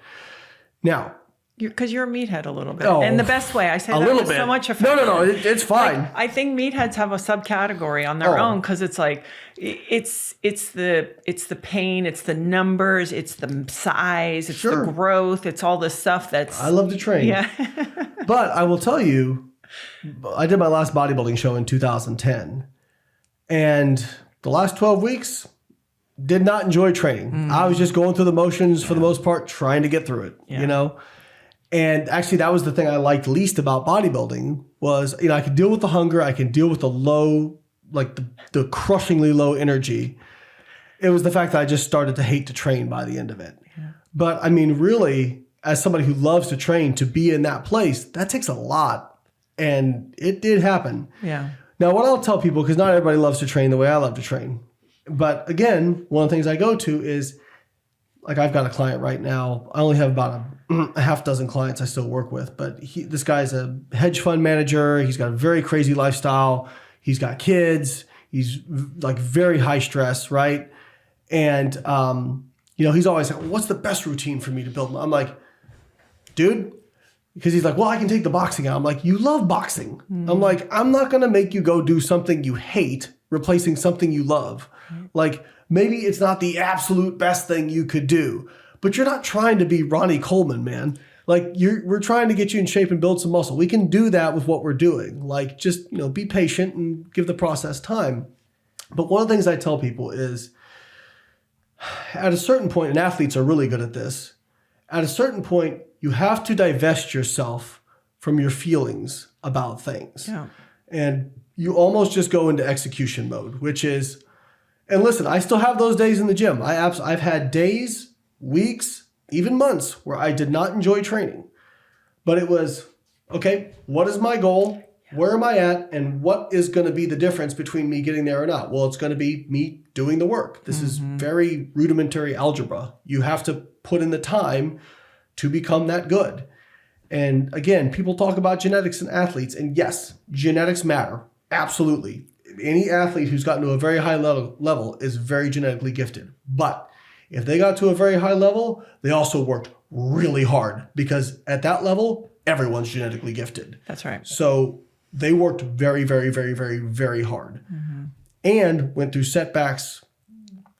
Now, because you're a meathead a little bit. In the best way. I say that with so much affection. No, it's fine. Like, I think meatheads have a subcategory on their own because it's like, it's the pain, it's the numbers, it's the size, it's the growth, it's all this stuff that's... I love to train. Yeah. But I will tell you, I did my last bodybuilding show in 2010. And the last 12 weeks, did not enjoy training. I was just going through the motions for the most part, trying to get through it, And actually, that was the thing I liked least about bodybuilding was, I could deal with the hunger. I can deal with the low, like the crushingly low energy. It was the fact that I just started to hate to train by the end of it. Yeah. But really, as somebody who loves to train, to be in that place, that takes a lot. And it did happen. Yeah. Now, what I'll tell people, because not everybody loves to train the way I love to train. But again, one of the things I go to is, like, I've got a client right now. I only have about a half dozen clients I still work with, but this guy's a hedge fund manager. He's got a very crazy lifestyle. He's got kids. He's like very high stress, right? And, he's always like, what's the best routine for me to build? I'm like, dude, because he's like, well, I can take the boxing out. I'm like, you love boxing. I'm like, I'm not going to make you go do something you hate, replacing something you love. Like, maybe it's not the absolute best thing you could do, but you're not trying to be Ronnie Coleman, man. Like, we're trying to get you in shape and build some muscle. We can do that with what we're doing. Like, just, be patient and give the process time. But one of the things I tell people is, at a certain point, and athletes are really good at this, at a certain point, you have to divest yourself from your feelings about things. Yeah. And you almost just go into execution mode, which is, and listen, I still have those days in the gym. I've had days, weeks, even months where I did not enjoy training. But it was, okay, what is my goal? Where am I at? And what is going to be the difference between me getting there or not? Well, it's going to be me doing the work. This is very rudimentary algebra. You have to put in the time to become that good. And again, people talk about genetics and athletes. And yes, genetics matter. Absolutely. Any athlete who's gotten to a very high level is very genetically gifted. But if they got to a very high level, they also worked really hard, because at that level, everyone's genetically gifted. That's right. So they worked very, very, very, very, very hard and went through setbacks,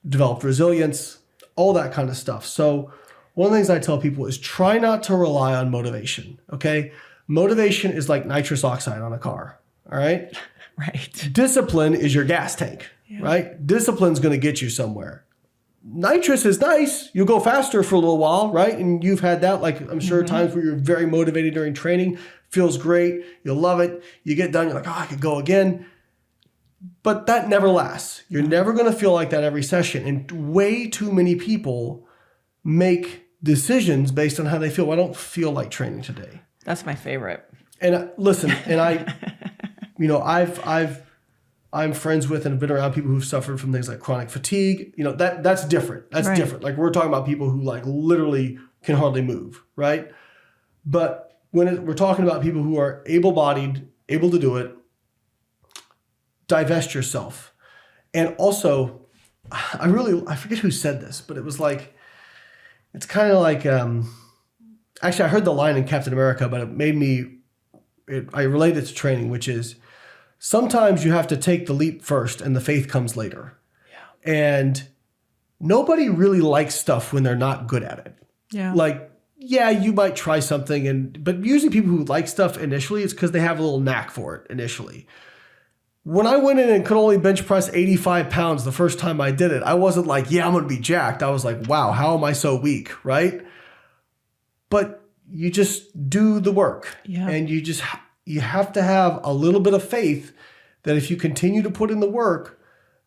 developed resilience, all that kind of stuff. So one of the things I tell people is try not to rely on motivation, okay? Motivation is like nitrous oxide on a car, all right? Right. Discipline is your gas tank, right? Discipline's going to get you somewhere. Nitrous is nice. You'll go faster for a little while, right? And you've had that, like, I'm sure times where you're very motivated during training, feels great. You'll love it. You get done, you're like, oh, I could go again. But that never lasts. You're never going to feel like that every session. And way too many people make decisions based on how they feel. Well, I don't feel like training today. That's my favorite. And listen, and I'm friends with and have been around people who've suffered from things like chronic fatigue. That's different. That's different. Like, we're talking about people who like literally can hardly move, right? But when we're talking about people who are able-bodied, able to do it, divest yourself. And also, I forget who said this, but it was like, it's kind of like, actually I heard the line in Captain America, but it made me, I relate it to training, which is, sometimes you have to take the leap first and the faith comes later. Yeah. And nobody really likes stuff when they're not good at it. Yeah. Like, yeah, you might try something, but usually people who like stuff initially, it's because they have a little knack for it initially. When I went in and could only bench press 85 pounds the first time I did it, I wasn't like, yeah, I'm going to be jacked. I was like, wow, how am I so weak, right? But you just do the work. Yeah. And you have to have a little bit of faith that if you continue to put in the work,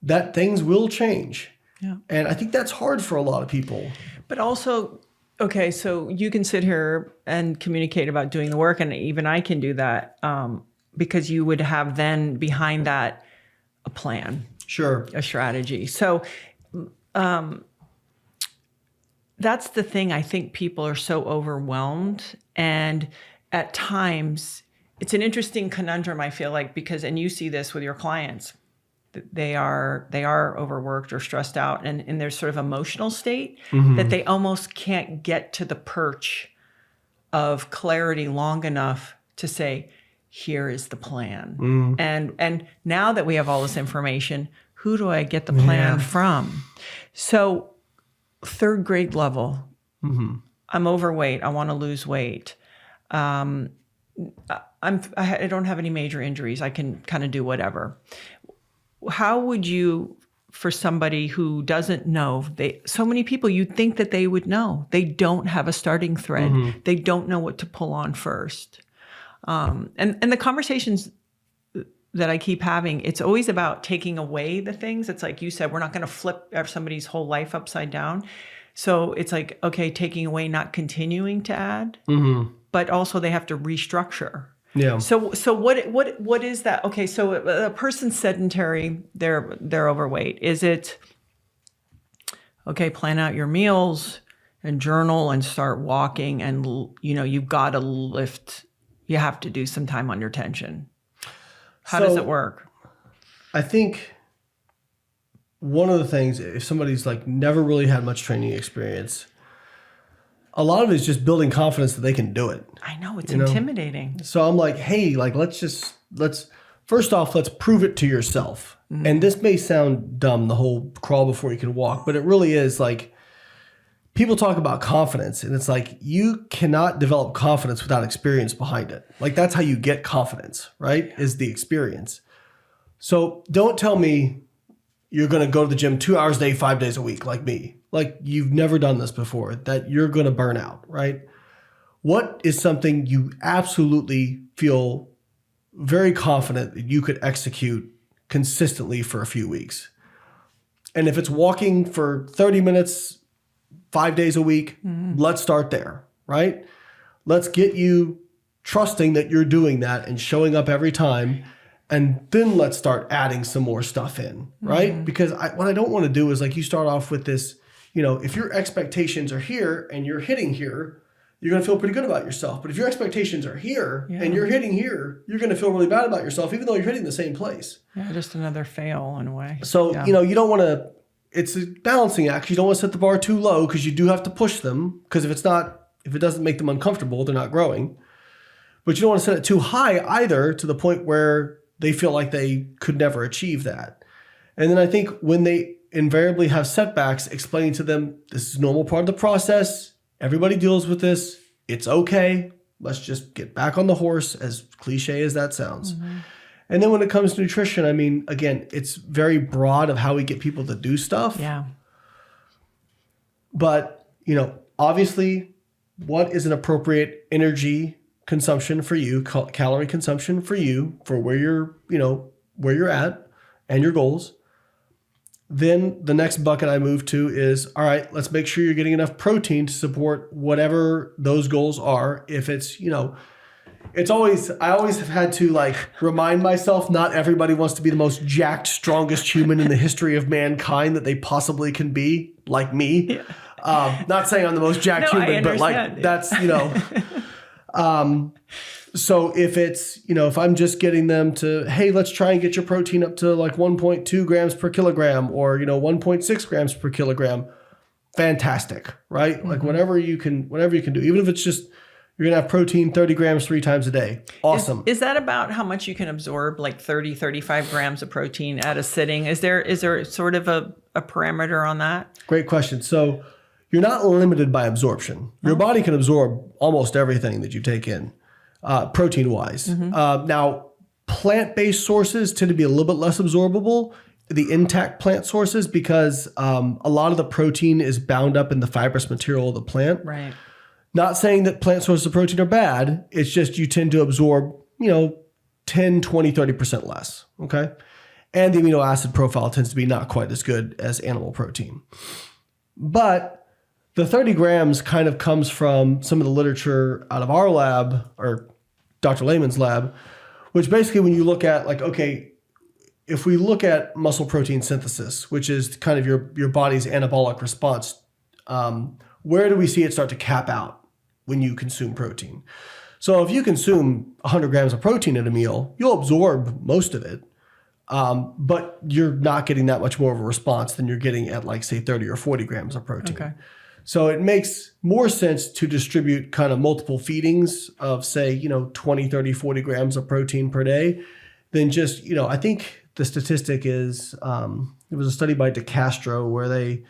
that things will change. Yeah. And I think that's hard for a lot of people. But also, okay, so you can sit here and communicate about doing the work, and even I can do that, because you would have then behind that a plan. Sure. A strategy. So that's the thing. I think people are so overwhelmed, and at times it's an interesting conundrum, I feel like, because, and you see this with your clients, they are overworked or stressed out, and in their sort of emotional state that they almost can't get to the perch of clarity long enough to say, here is the plan. And now that we have all this information, who do I get the plan from? So 3rd grade level, I'm overweight. I want to lose weight. I don't have any major injuries. I can kind of do whatever. How would you, for somebody who doesn't know, so many people, you'd think that they would know. They don't have a starting thread. They don't know what to pull on first. And the conversations that I keep having, it's always about taking away the things. It's like you said, we're not going to flip somebody's whole life upside down. So it's like, okay, taking away, not continuing to add, but also they have to restructure. Yeah. So what is that? Okay, so a person's sedentary, they're overweight. Is it okay, plan out your meals and journal and start walking, and you've got to lift, you have to do some time on your tension. How does it work? I think one of the things, if somebody's like never really had much training experience, a lot of it is just building confidence that they can do it. I know, it's intimidating. So I'm like, hey, like let's first off, let's prove it to yourself. And this may sound dumb, the whole crawl before you can walk, but it really is. Like, people talk about confidence, and it's like, you cannot develop confidence without experience behind it. Like, that's how you get confidence, right? Is the experience. So don't tell me you're going to go to the gym 2 hours a day, 5 days a week, like me. Like, you've never done this before, that you're going to burn out, right? What is something you absolutely feel very confident that you could execute consistently for a few weeks? And if it's walking for 30 minutes, 5 days a week, let's start there, right? Let's get you trusting that you're doing that and showing up every time. And then let's start adding some more stuff in, right? Because what I don't want to do is like you start off with this, if your expectations are here and you're hitting here, you're going to feel pretty good about yourself. But if your expectations are here and you're hitting here, you're going to feel really bad about yourself, even though you're hitting the same place. Yeah, just another fail in a way. So, you don't want to, it's a balancing act. You don't want to set the bar too low because you do have to push them. Because if it doesn't make them uncomfortable, they're not growing. But you don't want to set it too high either, to the point where they feel like they could never achieve that. And then I think when they invariably have setbacks, explaining to them, this is a normal part of the process. Everybody deals with this. It's okay. Let's just get back on the horse, as cliche as that sounds. And then when it comes to nutrition, I mean, again, it's very broad of how we get people to do stuff. Yeah. But, obviously, what is an appropriate energy consumption for you, calorie consumption for you, for where you're at and your goals. Then the next bucket I move to is, all right, let's make sure you're getting enough protein to support whatever those goals are. If it's, I always have had to like remind myself, not everybody wants to be the most jacked, strongest human in the history of mankind that they possibly can be, like me. Yeah. Not saying I'm the most jacked human, but like that's, so if it's, if I'm just getting them to, hey, let's try and get your protein up to like 1.2 grams per kilogram or, 1.6 grams per kilogram, fantastic, right? Like whatever you can do, even if it's just, you're going to have protein 30 grams 3 times a day. Awesome. Is that about how much you can absorb, like 30, 35 grams of protein at a sitting? Is there sort of a parameter on that? Great question. So you're not limited by absorption. Your body can absorb almost everything that you take in, protein-wise. Now, plant-based sources tend to be a little bit less absorbable, the intact plant sources, because a lot of the protein is bound up in the fibrous material of the plant. Right. Not saying that plant sources of protein are bad. It's just you tend to absorb, 10, 20, 30% less, okay? And the amino acid profile tends to be not quite as good as animal protein. But the 30 grams kind of comes from some of the literature out of our lab, or Dr. Layman's lab, which basically when you look at like, okay, if we look at muscle protein synthesis, which is kind of your body's anabolic response, where do we see it start to cap out when you consume protein? So if you consume 100 grams of protein at a meal, you'll absorb most of it. But you're not getting that much more of a response than you're getting at like, say, 30 or 40 grams of protein. Okay. So it makes more sense to distribute kind of multiple feedings of, say, 20, 30, 40 grams of protein per day than just, I think the statistic is, it was a study by DeCastro where they,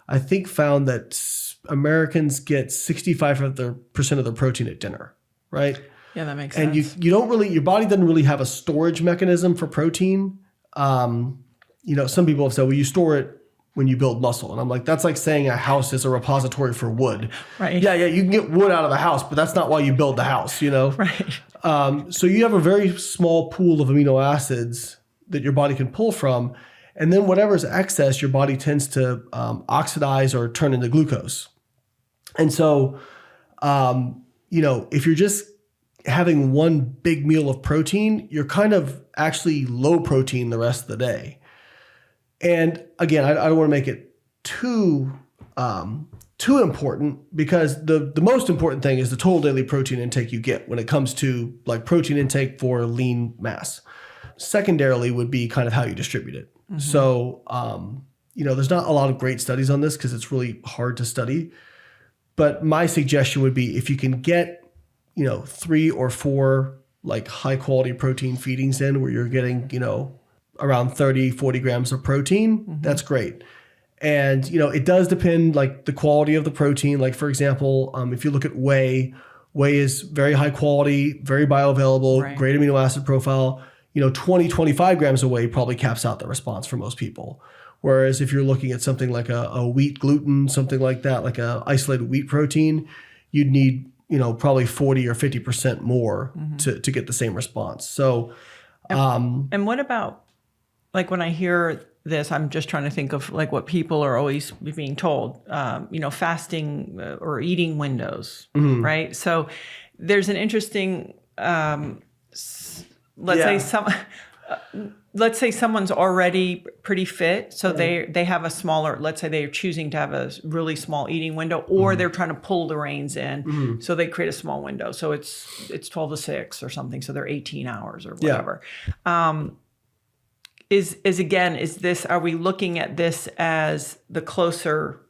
I think, found that Americans get 65% of their protein at dinner, right? Yeah, that makes sense. And you don't really, your body doesn't really have a storage mechanism for protein. Some people have said, well, you store it when you build muscle. And I'm like, that's like saying a house is a repository for wood. Right. Yeah, you can get wood out of a house, but that's not why you build the house, Right. So you have a very small pool of amino acids that your body can pull from. And then whatever's excess, your body tends to oxidize or turn into glucose. And so, if you're just having one big meal of protein, you're kind of actually low protein the rest of the day. And again, I don't want to make it too important, because the most important thing is the total daily protein intake you get when it comes to like protein intake for lean mass. Secondarily would be kind of how you distribute it. Mm-hmm. So, there's not a lot of great studies on this because it's really hard to study. But my suggestion would be if you can get, 3 or 4 like high quality protein feedings in where you're getting, around 30, 40 grams of protein, mm-hmm. that's great. And, it does depend like the quality of the protein. Like for example, if you look at whey is very high quality, very bioavailable, right. Great amino acid profile. 20, 25 grams of whey probably caps out the response for most people. Whereas if you're looking at something like a wheat gluten, something like that, like a isolated wheat protein, you'd need, probably 40 or 50% more mm-hmm. to get the same response. So, and what about, like when I hear this, I'm just trying to think of like what people are always being told, fasting or eating windows, mm-hmm. right? So there's an interesting, let's say someone's already pretty fit, so right. they have a smaller, let's say they're choosing to have a really small eating window, or mm-hmm. they're trying to pull the reins in, mm-hmm. so they create a small window. So it's 12 to 6 or something, so they're 18 hours or whatever. Yeah. Are we looking at this as the closer,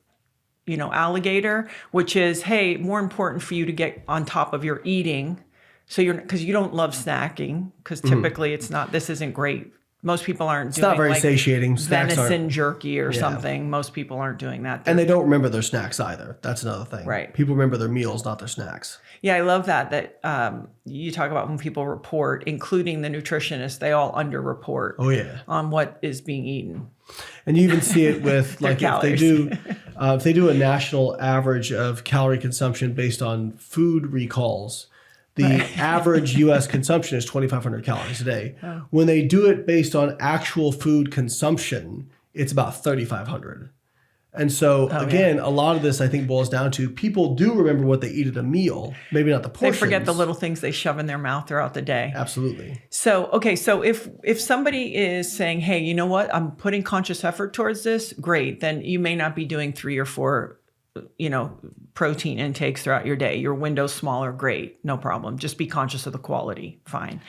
alligator, which is, hey, more important for you to get on top of your eating. So because you don't love snacking, because typically it's not, this isn't great. Most people aren't doing not very like satiating. Venison jerky or something. Most people aren't doing that. And they don't remember their snacks either. That's another thing. Right. People remember their meals, not their snacks. Yeah, I love that you talk about when people report, including the nutritionists, they all underreport on what is being eaten. And you even see it with like if they do a national average of calorie consumption based on food recalls, the average U.S. consumption is 2,500 calories a day. Oh. When they do it based on actual food consumption, it's about 3,500. And so, a lot of this, I think, boils down to people do remember what they eat at a meal, maybe not the portions. They forget the little things they shove in their mouth throughout the day. Absolutely. So if somebody is saying, hey, you know what, I'm putting conscious effort towards this, great, then you may not be doing 3 or 4 protein intakes throughout your day. Your window's smaller, great, no problem. Just be conscious of the quality, fine.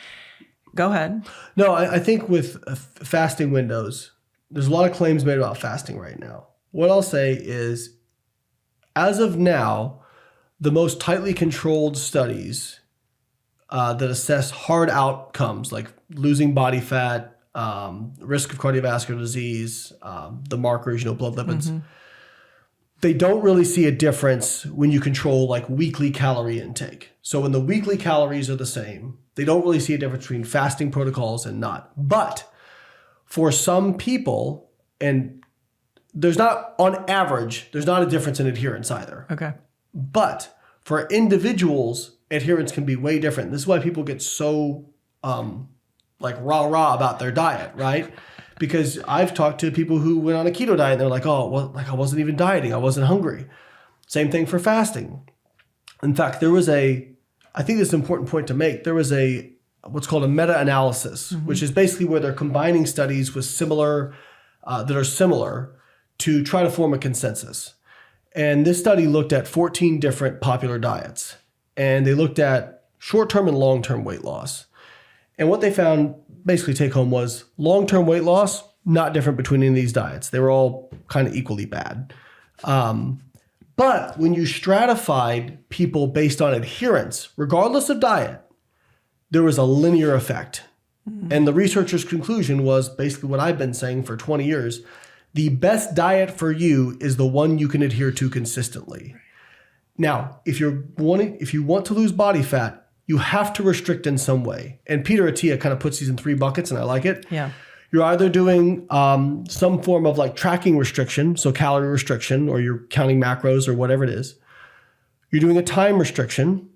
Go ahead. No, I think with fasting windows, there's a lot of claims made about fasting right now. What I'll say is, as of now, the most tightly controlled studies that assess hard outcomes like losing body fat, risk of cardiovascular disease, the markers, blood lipids, mm-hmm. they don't really see a difference when you control like weekly calorie intake. So when the weekly calories are the same, they don't really see a difference between fasting protocols and not. But for some people, and there's not, on average, there's not a difference in adherence either. Okay. But for individuals, adherence can be way different. This is why people get so rah-rah about their diet, right? Because I've talked to people who went on a keto diet and they're like, oh, well, like I wasn't even dieting. I wasn't hungry. Same thing for fasting. In fact, there was I think this is an important point to make. There was what's called a meta-analysis, mm-hmm. which is basically where they're combining studies with that are similar to try to form a consensus. And this study looked at 14 different popular diets. And they looked at short-term and long-term weight loss. And what they found, basically take home, was long-term weight loss, not different between any of these diets. They were all kind of equally bad. But when you stratified people based on adherence, regardless of diet, there was a linear effect. Mm-hmm. And the researchers' conclusion was basically what I've been saying for 20 years. The best diet for you is the one you can adhere to consistently. Now, if you want to lose body fat, you have to restrict in some way. And Peter Attia kind of puts these in 3 buckets, and I like it. Yeah. You're either doing some form of like tracking restriction, so calorie restriction, or you're counting macros or whatever it is. You're doing a time restriction,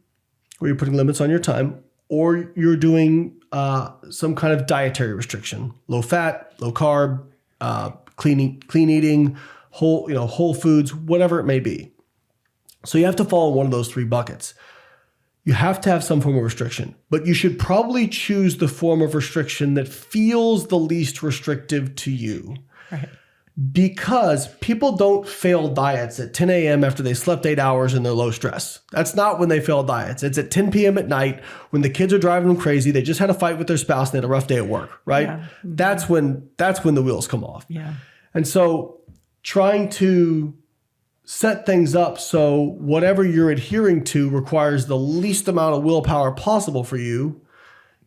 where you're putting limits on your time, or you're doing some kind of dietary restriction, low fat, low carb, clean eating, whole foods, whatever it may be. So you have to fall in one of those 3 buckets. you have to have some form of restriction, but you should probably choose the form of restriction that feels the least restrictive to you. Right. Because people don't fail diets at 10 a.m. after they slept 8 hours and they're low stress. That's not when they fail diets. It's at 10 p.m. at night when the kids are driving them crazy. They just had a fight with their spouse and they had a rough day at work, right? Yeah. That's when the wheels come off. Yeah. And so trying to set things up so whatever you're adhering to requires the least amount of willpower possible for you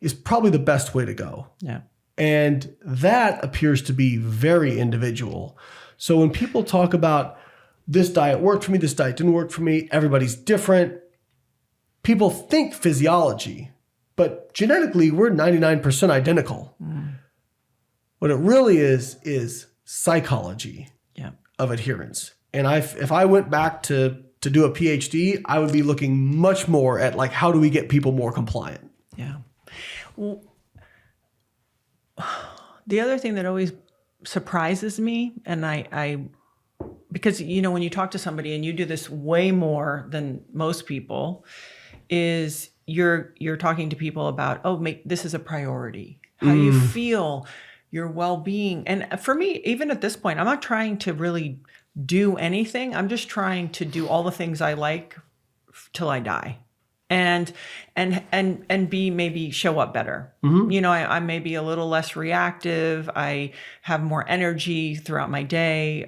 is probably the best way to go. Yeah. And that appears to be very individual. So when people talk about this diet worked for me, this diet didn't work for me, everybody's different. People think physiology, but genetically we're 99% identical. What it really is psychology of adherence. And if I went back to do a PhD, I would be looking much more at like, how do we get people more compliant? Yeah. Well, the other thing that always surprises me, and I because, you know, when you talk to somebody and you do this way more than most people, is you're talking to people about, this is a priority, how you feel, your well-being. And for me, even at this point, I'm not trying to really do anything. I'm just trying to do all the things I like till I die. And be maybe show up better. You know, I may be a little less reactive. I have more energy throughout my day.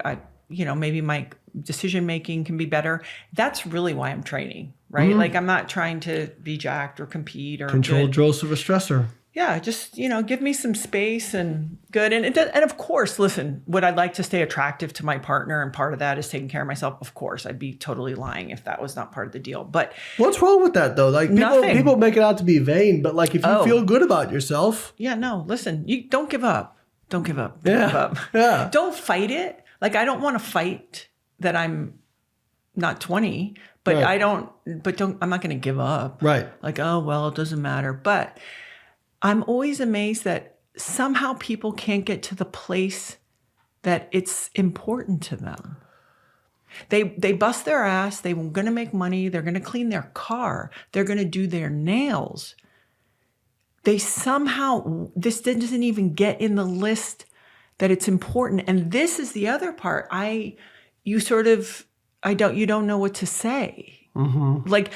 Maybe my decision making can be better. That's really why I'm training, right? Like I'm not trying to be jacked or compete or controlled dose of a stressor. Yeah, just, give me some space and good. And of course, listen, would I like to stay attractive to my partner? And part of that is taking care of myself. Of course, I'd be totally lying if that was not part of the deal. But what's wrong with that though? Like people make it out to be vain, but like if you feel good about yourself. Yeah, no, listen, you don't give up. Don't give up. Don't give up. Yeah. Don't fight it. Like I don't want to fight that I'm not 20, but right. I'm not going to give up. Right. Like, it doesn't matter. But I'm always amazed that somehow people can't get to the place that it's important to them. They bust their ass. They're going to make money. They're going to clean their car. They're going to do their nails. They somehow, this doesn't even get in the list that it's important. And this is the other part. You don't know what to say. Like,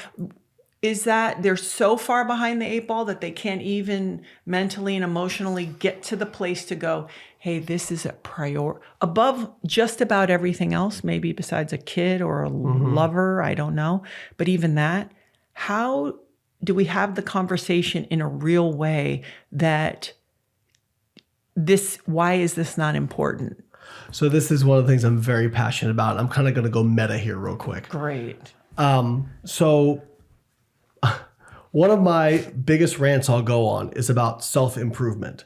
is that they're so far behind the 8 ball that they can't even mentally and emotionally get to the place to go, hey, this is a priority above just about everything else, maybe besides a kid or a lover, I don't know. But even that, how do we have the conversation in a real way that why is this not important? So this is one of the things I'm very passionate about. I'm kind of going to go meta here real quick. Great. So one of my biggest rants I'll go on is about self-improvement.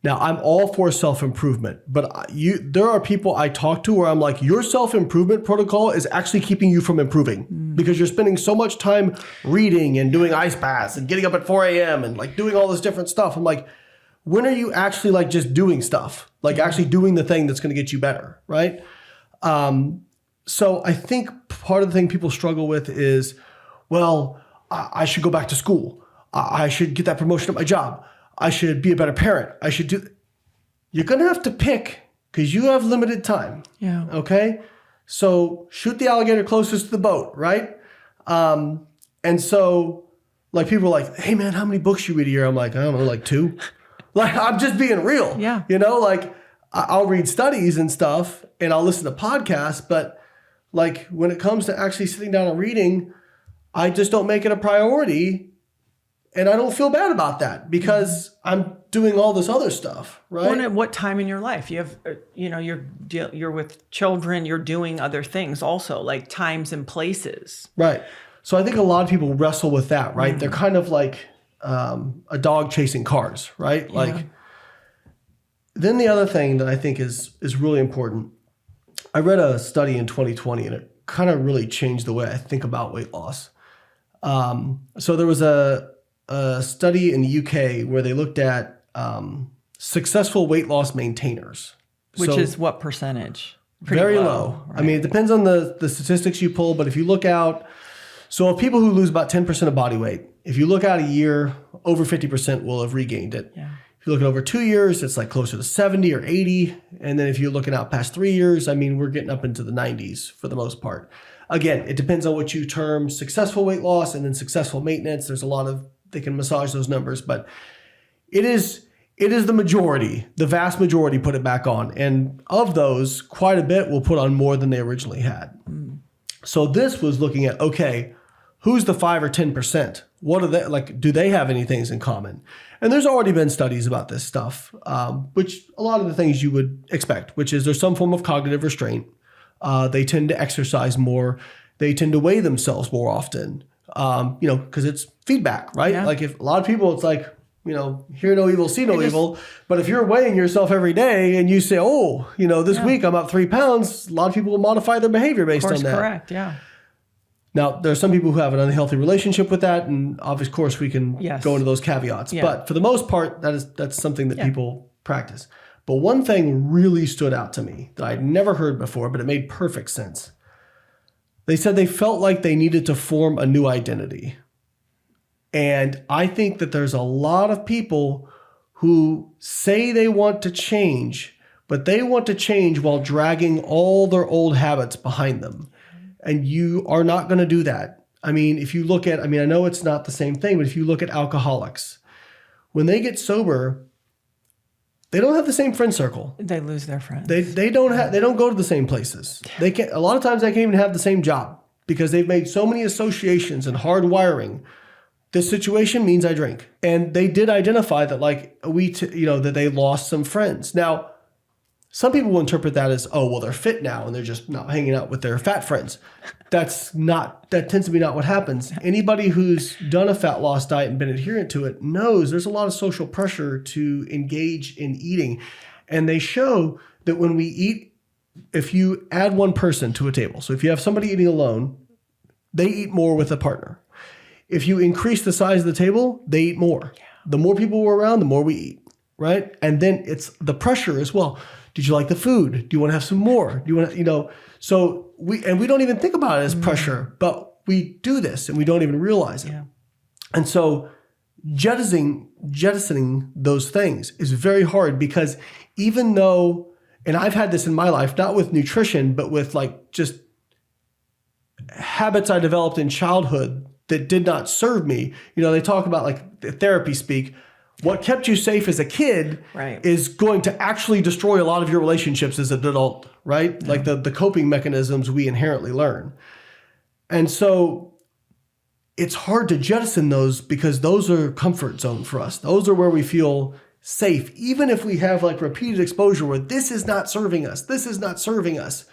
Now, I'm all for self-improvement, but there are people I talk to where I'm like, your self-improvement protocol is actually keeping you from improving because you're spending so much time reading and doing ice baths and getting up at 4 a.m. and like doing all this different stuff. I'm like, when are you actually like just doing stuff? Like actually doing the thing that's going to get you better, right? So I think part of the thing people struggle with is, well, I should go back to school. I should get that promotion at my job. I should be a better parent. You're going to have to pick because you have limited time. Yeah. Okay. So shoot the alligator closest to the boat, right? And so like people are like, hey man, how many books you read a year? I'm like, I don't know, like 2. Like I'm just being real. Yeah. Like I'll read studies and stuff and I'll listen to podcasts, but like when it comes to actually sitting down and reading, I just don't make it a priority. And I don't feel bad about that because I'm doing all this other stuff, right? Well, at what time in your life? You have, you're with children, you're doing other things also, like times and places. Right. So I think a lot of people wrestle with that, right? They're kind of like a dog chasing cars, right? Yeah. Like, then the other thing that I think is really important, I read a study in 2020 and it kind of really changed the way I think about weight loss. So there was a study in the UK where they looked at successful weight loss maintainers. Which is what percentage? Pretty very low. Right? I mean, it depends on the statistics you pull, but if you look out, so of people who lose about 10% of body weight, If you look at a year, over 50% will have regained it. Yeah. If you look at over 2 years, it's like closer to 70 or 80. And then if you're looking out past 3 years, I mean, we're getting up into the 90s for the most part. Again, it depends on what you term successful weight loss and then successful maintenance. There's a lot of, they can massage those numbers, but it is the majority, the vast majority put it back on. And of those, quite a bit will put on more than they originally had. So this was looking at, okay, who's the 5 or 10%? What are they like? Do they have any things in common? And there's already been studies about this stuff, which a lot of the things you would expect, which is there's some form of cognitive restraint. They tend to exercise more. They tend to weigh themselves more often, because it's feedback, right? Yeah. Like if a lot of people, it's like, hear no evil, see no evil. But if you're weighing yourself every day and you say, this week I'm up 3 pounds, a lot of people will modify their behavior based on that. Correct. Yeah. Now, there are some people who have an unhealthy relationship with that, and of course we can go into those caveats. Yeah. But for the most part, that's something that people practice. But one thing really stood out to me that I'd never heard before, but it made perfect sense. They said they felt like they needed to form a new identity. And I think that there's a lot of people who say they want to change, but they want to change while dragging all their old habits behind them. And you are not going to do that. I mean, if you look at, I know it's not the same thing, but if you look at alcoholics, when they get sober, they don't have the same friend circle. They lose their friends. They don't go to the same places. They can't, a lot of times they can't even have the same job because they've made so many associations and hard wiring. This situation means I drink. And they did identify that that they lost some friends. Now, some people will interpret that as, they're fit now and they're just not hanging out with their fat friends. That tends to be not what happens. Anybody who's done a fat loss diet and been adherent to it knows there's a lot of social pressure to engage in eating. And they show that when we eat, if you add one person to a table, so if you have somebody eating alone, they eat more with a partner. If you increase the size of the table, they eat more. Yeah. The more people we're around, the more we eat, right? And then it's the pressure as well. Did you like the food? Do you want to have some more? Do you want to, so we don't even think about it as pressure, but we do this and we don't even realize it. Yeah. And so jettisoning those things is very hard because even though, and I've had this in my life, not with nutrition, but with just habits I developed in childhood that did not serve me. They talk about the therapy speak. What kept you safe as a kid is going to actually destroy a lot of your relationships as an adult, right? Yeah. Like the coping mechanisms we inherently learn. And so it's hard to jettison those because those are comfort zone for us. Those are where we feel safe. Even if we have repeated exposure where this is not serving us, this is not serving us.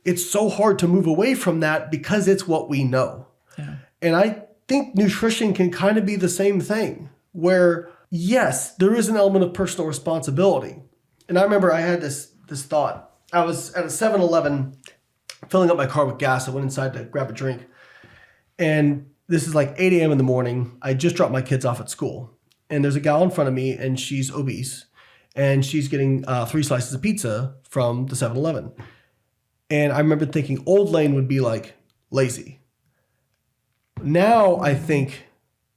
It's so hard to move away from that because it's what we know. Yeah. And I think nutrition can kind of be the same thing where yes, there is an element of personal responsibility. And I remember I had this thought. I was at a 7-Eleven filling up my car with gas. I went inside to grab a drink. And this is 8 a.m. in the morning. I just dropped my kids off at school. And there's a gal in front of me, and she's obese. And she's getting 3 slices of pizza from the 7-Eleven. And I remember thinking old Layne would be lazy. Now I think,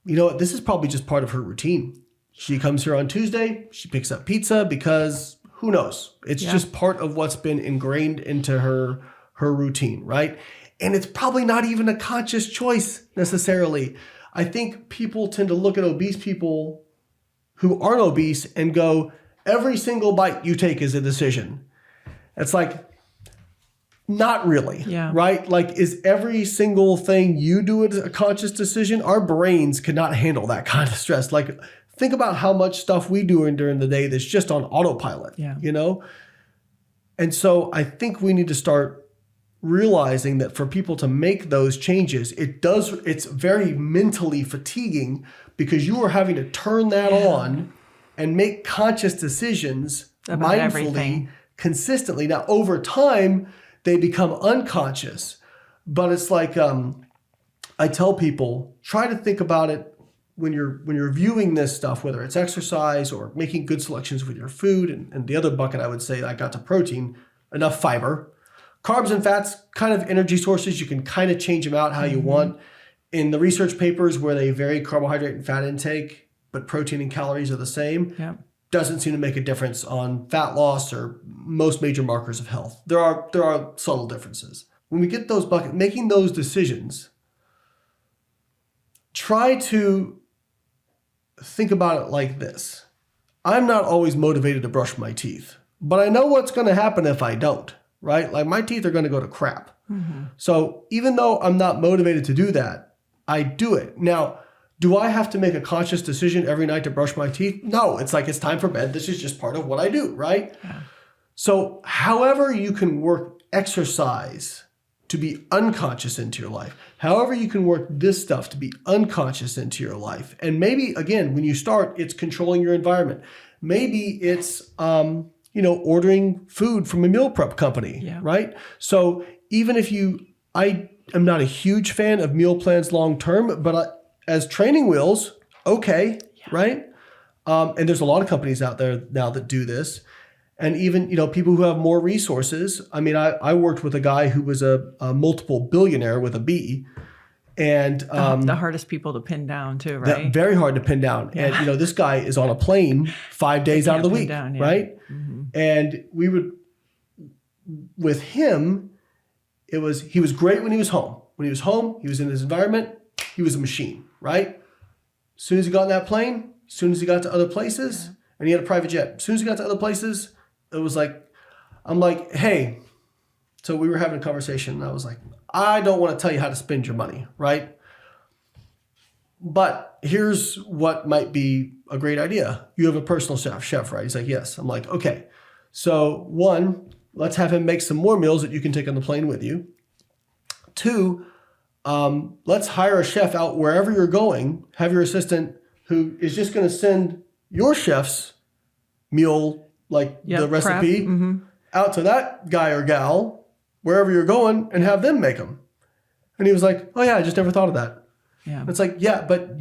this is probably just part of her routine. She comes here on Tuesday, she picks up pizza because who knows? It's just part of what's been ingrained into her routine, right? And it's probably not even a conscious choice necessarily. I think people tend to look at obese people who aren't obese and go, every single bite you take is a decision. It's not really, right? Is every single thing you do a conscious decision? Our brains could not handle that kind of stress. Think about how much stuff we do during the day that's just on autopilot, And so I think we need to start realizing that for people to make those changes, it's very mentally fatiguing because you are having to turn that on and make conscious decisions about mindfully, everything. Consistently. Now, over time, they become unconscious, but it's I tell people, try to think about it when you're viewing this stuff, whether it's exercise or making good selections with your food, and the other bucket I would say I got to protein, enough fiber. Carbs and fats, kind of energy sources, you can kind of change them out how you want. in the research papers where they vary carbohydrate and fat intake, but protein and calories are the same, doesn't seem to make a difference on fat loss or most major markers of health. There are subtle differences. When we get those buckets, making those decisions, try to think about it like this. I'm not always motivated to brush my teeth, but I know what's going to happen if I don't, right? Like my teeth are going to go to crap. So even though I'm not motivated to do that, I do it. Now, do I have to make a conscious decision every night to brush my teeth? No, it's like it's time for bed. This is just part of what I do, right? Yeah. So however you can work exercise to be unconscious into your life, however you can work this stuff to be unconscious into your life. And maybe, again, when you start, it's controlling your environment. Maybe it's, ordering food from a meal prep company, right? So even if I am not a huge fan of meal plans long-term, but as training wheels, okay, right? And there's a lot of companies out there now that do this. And even, people who have more resources. I mean, I worked with a guy who was a multiple billionaire with a B. And the hardest people to pin down too, right? Very hard to pin down. Yeah. And, this guy is on a plane 5 days out of the week, right? Mm-hmm. And we would, with him, he was great when he was home. When he was home, he was in his environment, he was a machine, right? As soon as he got on that plane, as soon as he got to other places, and he had a private jet, as soon as he got to other places, it was like, I'm like, hey, so we were having a conversation and I was like, I don't want to tell you how to spend your money, right? But here's what might be a great idea. You have a personal chef, right? He's like, yes. I'm like, okay. So 1, let's have him make some more meals that you can take on the plane with you. 2, let's hire a chef out wherever you're going. Have your assistant who is just going to send your chef's meal, the recipe, out to that guy or gal, wherever you're going, and have them make them. And he was like, oh yeah, I just never thought of that. Yeah. It's like, yeah, but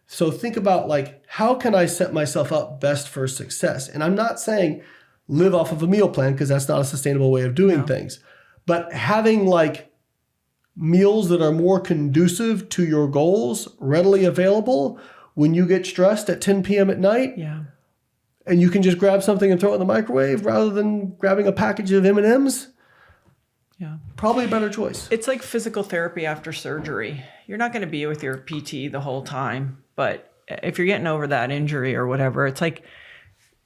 so think about how can I set myself up best for success? And I'm not saying live off of a meal plan because that's not a sustainable way of doing things. But having meals that are more conducive to your goals readily available when you get stressed at 10 p.m. at night. Yeah. And you can just grab something and throw it in the microwave rather than grabbing a package of M&Ms. Yeah. Probably a better choice. It's like physical therapy after surgery. You're not going to be with your PT the whole time, but if you're getting over that injury or whatever, it's like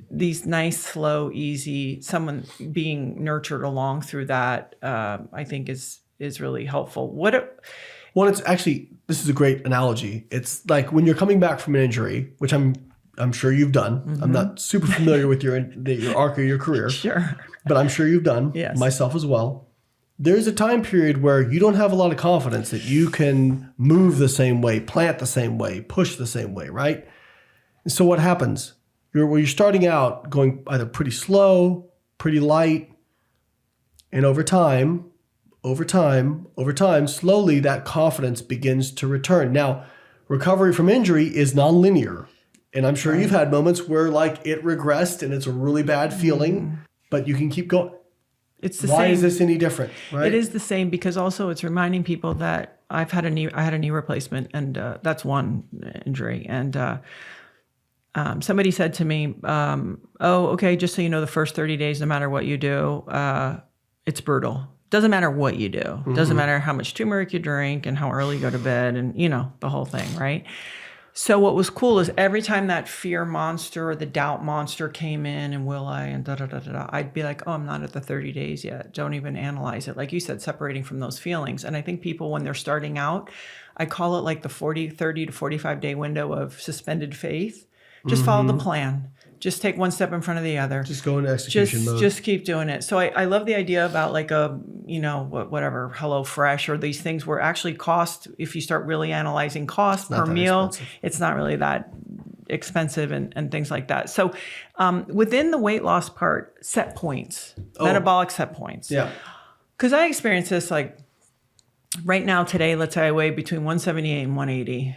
these nice, slow, easy, someone being nurtured along through that, I think is really helpful. Well, it's actually, this is a great analogy. It's like when you're coming back from an injury, which I'm sure you've done. Mm-hmm. I'm not super familiar with your arc of your career. Sure. But I'm sure you've done, myself as well. There's a time period where you don't have a lot of confidence that you can move the same way, plant the same way, push the same way, right? And so what happens? You're starting out going either pretty slow, pretty light, and over time, slowly that confidence begins to return. Now, recovery from injury is nonlinear. And I'm sure you've had moments where it regressed and it's a really bad feeling, but you can keep going. It's the same. Why is this any different? Right? It is the same because also it's reminding people that I had a knee replacement, and that's one injury. And somebody said to me, "Oh, okay, just so you know, the first 30 days, no matter what you do, it's brutal. Doesn't matter what you do. Mm-hmm. Doesn't matter how much turmeric you drink and how early you go to bed, and the whole thing, right?" So what was cool is every time that fear monster or the doubt monster came in and will I and I'd be like, oh, I'm not at the 30 days yet. Don't even analyze it. Like you said, separating from those feelings. And I think people, when they're starting out, I call it the 30 to 45 day window of suspended faith. Just follow the plan. Just take one step in front of the other. Just go into execution mode. Just keep doing it. So I love the idea about whatever, HelloFresh or these things where actually cost, if you start really analyzing cost per meal, it's not really that expensive and things like that. So within the weight loss part, set points, metabolic set points. Yeah. Because I experience this right now today, let's say I weigh between 178 and 180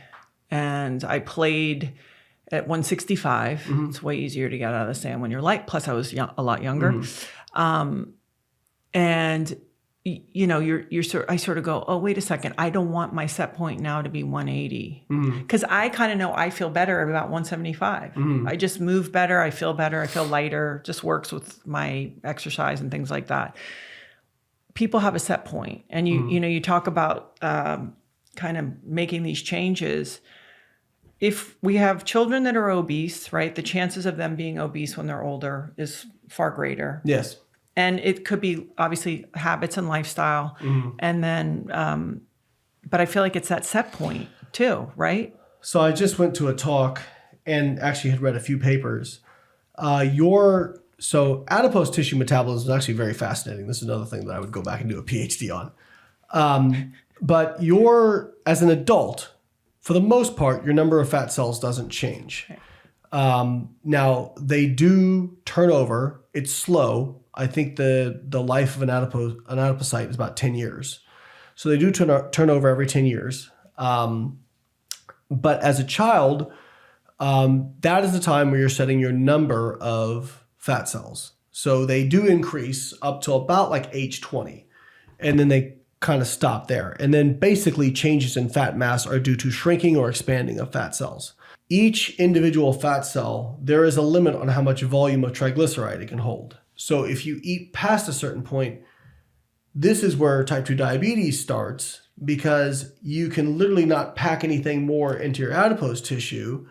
and I played at 165. Mm-hmm. It's way easier to get out of the sand when you're light. Plus I was a lot younger. Mm-hmm. And I sort of go, oh, wait a second. I don't want my set point now to be 180. Because I kind of know I feel better at about 175. I just move better. I feel better. I feel lighter. Just works with my exercise and things like that. People have a set point, and you talk about kind of making these changes. If we have children that are obese, right, the chances of them being obese when they're older is far greater. Yes. And it could be obviously habits and lifestyle. And then, but I feel like it's that set point too, right? So I just went to a talk and actually had read a few papers. So adipose tissue metabolism is actually very fascinating. This is another thing that I would go back and do a PhD on. But as an adult, for the most part, your number of fat cells doesn't change. Okay. Now, they do turn over. It's slow. I think the life of an adipocyte is about 10 years. So they do turn over every 10 years. But as a child, that is the time where you're setting your number of fat cells. So they do increase up to about like age 20. And then they kind of stop there. And then basically changes in fat mass are due to shrinking or expanding of fat cells. Each individual fat cell, there is a limit on how much volume of triglyceride it can hold. So if you eat past a certain point, this is where type 2 diabetes starts, because you can literally not pack anything more into your adipose tissue.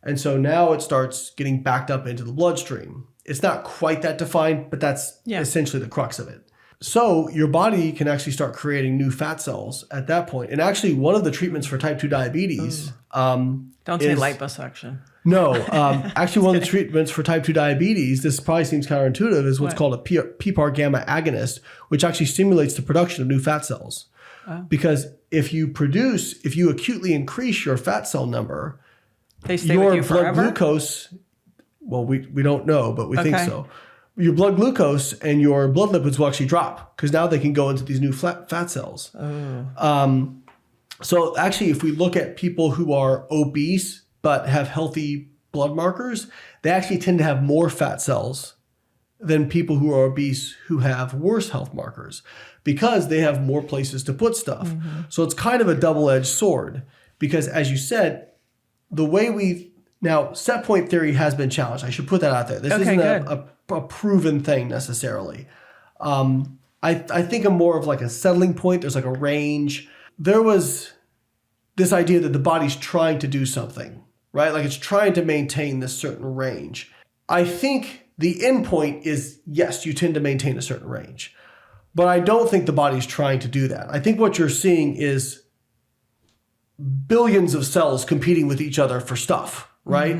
And so now it starts getting backed up into the bloodstream. It's not quite that defined, but that's essentially the crux of it. So your body can actually start creating new fat cells at that point. And actually one of the treatments for type 2 diabetes... Don't say liposuction. No, actually one of the treatments for type 2 diabetes, this probably seems counterintuitive, is what's called a PPAR gamma agonist, which actually stimulates the production of new fat cells. Because if you acutely increase your fat cell number, they stay with you forever? Blood glucose, well, we don't know, but we think so. Your blood glucose and your blood lipids will actually drop, because now they can go into these new fat cells. So actually, if we look at people who are obese but have healthy blood markers, they actually tend to have more fat cells than people who are obese who have worse health markers, because they have more places to put stuff. So it's kind of a double-edged sword, because as you said, now set point theory has been challenged. I should put that out there. This isn't a proven thing necessarily. I think I'm more of like a settling point. There's like a range. There was this idea that the body's trying to do something, right? Like it's trying to maintain this certain range. I think the end point is, yes, you tend to maintain a certain range, but I don't think the body's trying to do that. I think what you're seeing is billions of cells competing with each other for stuff, right?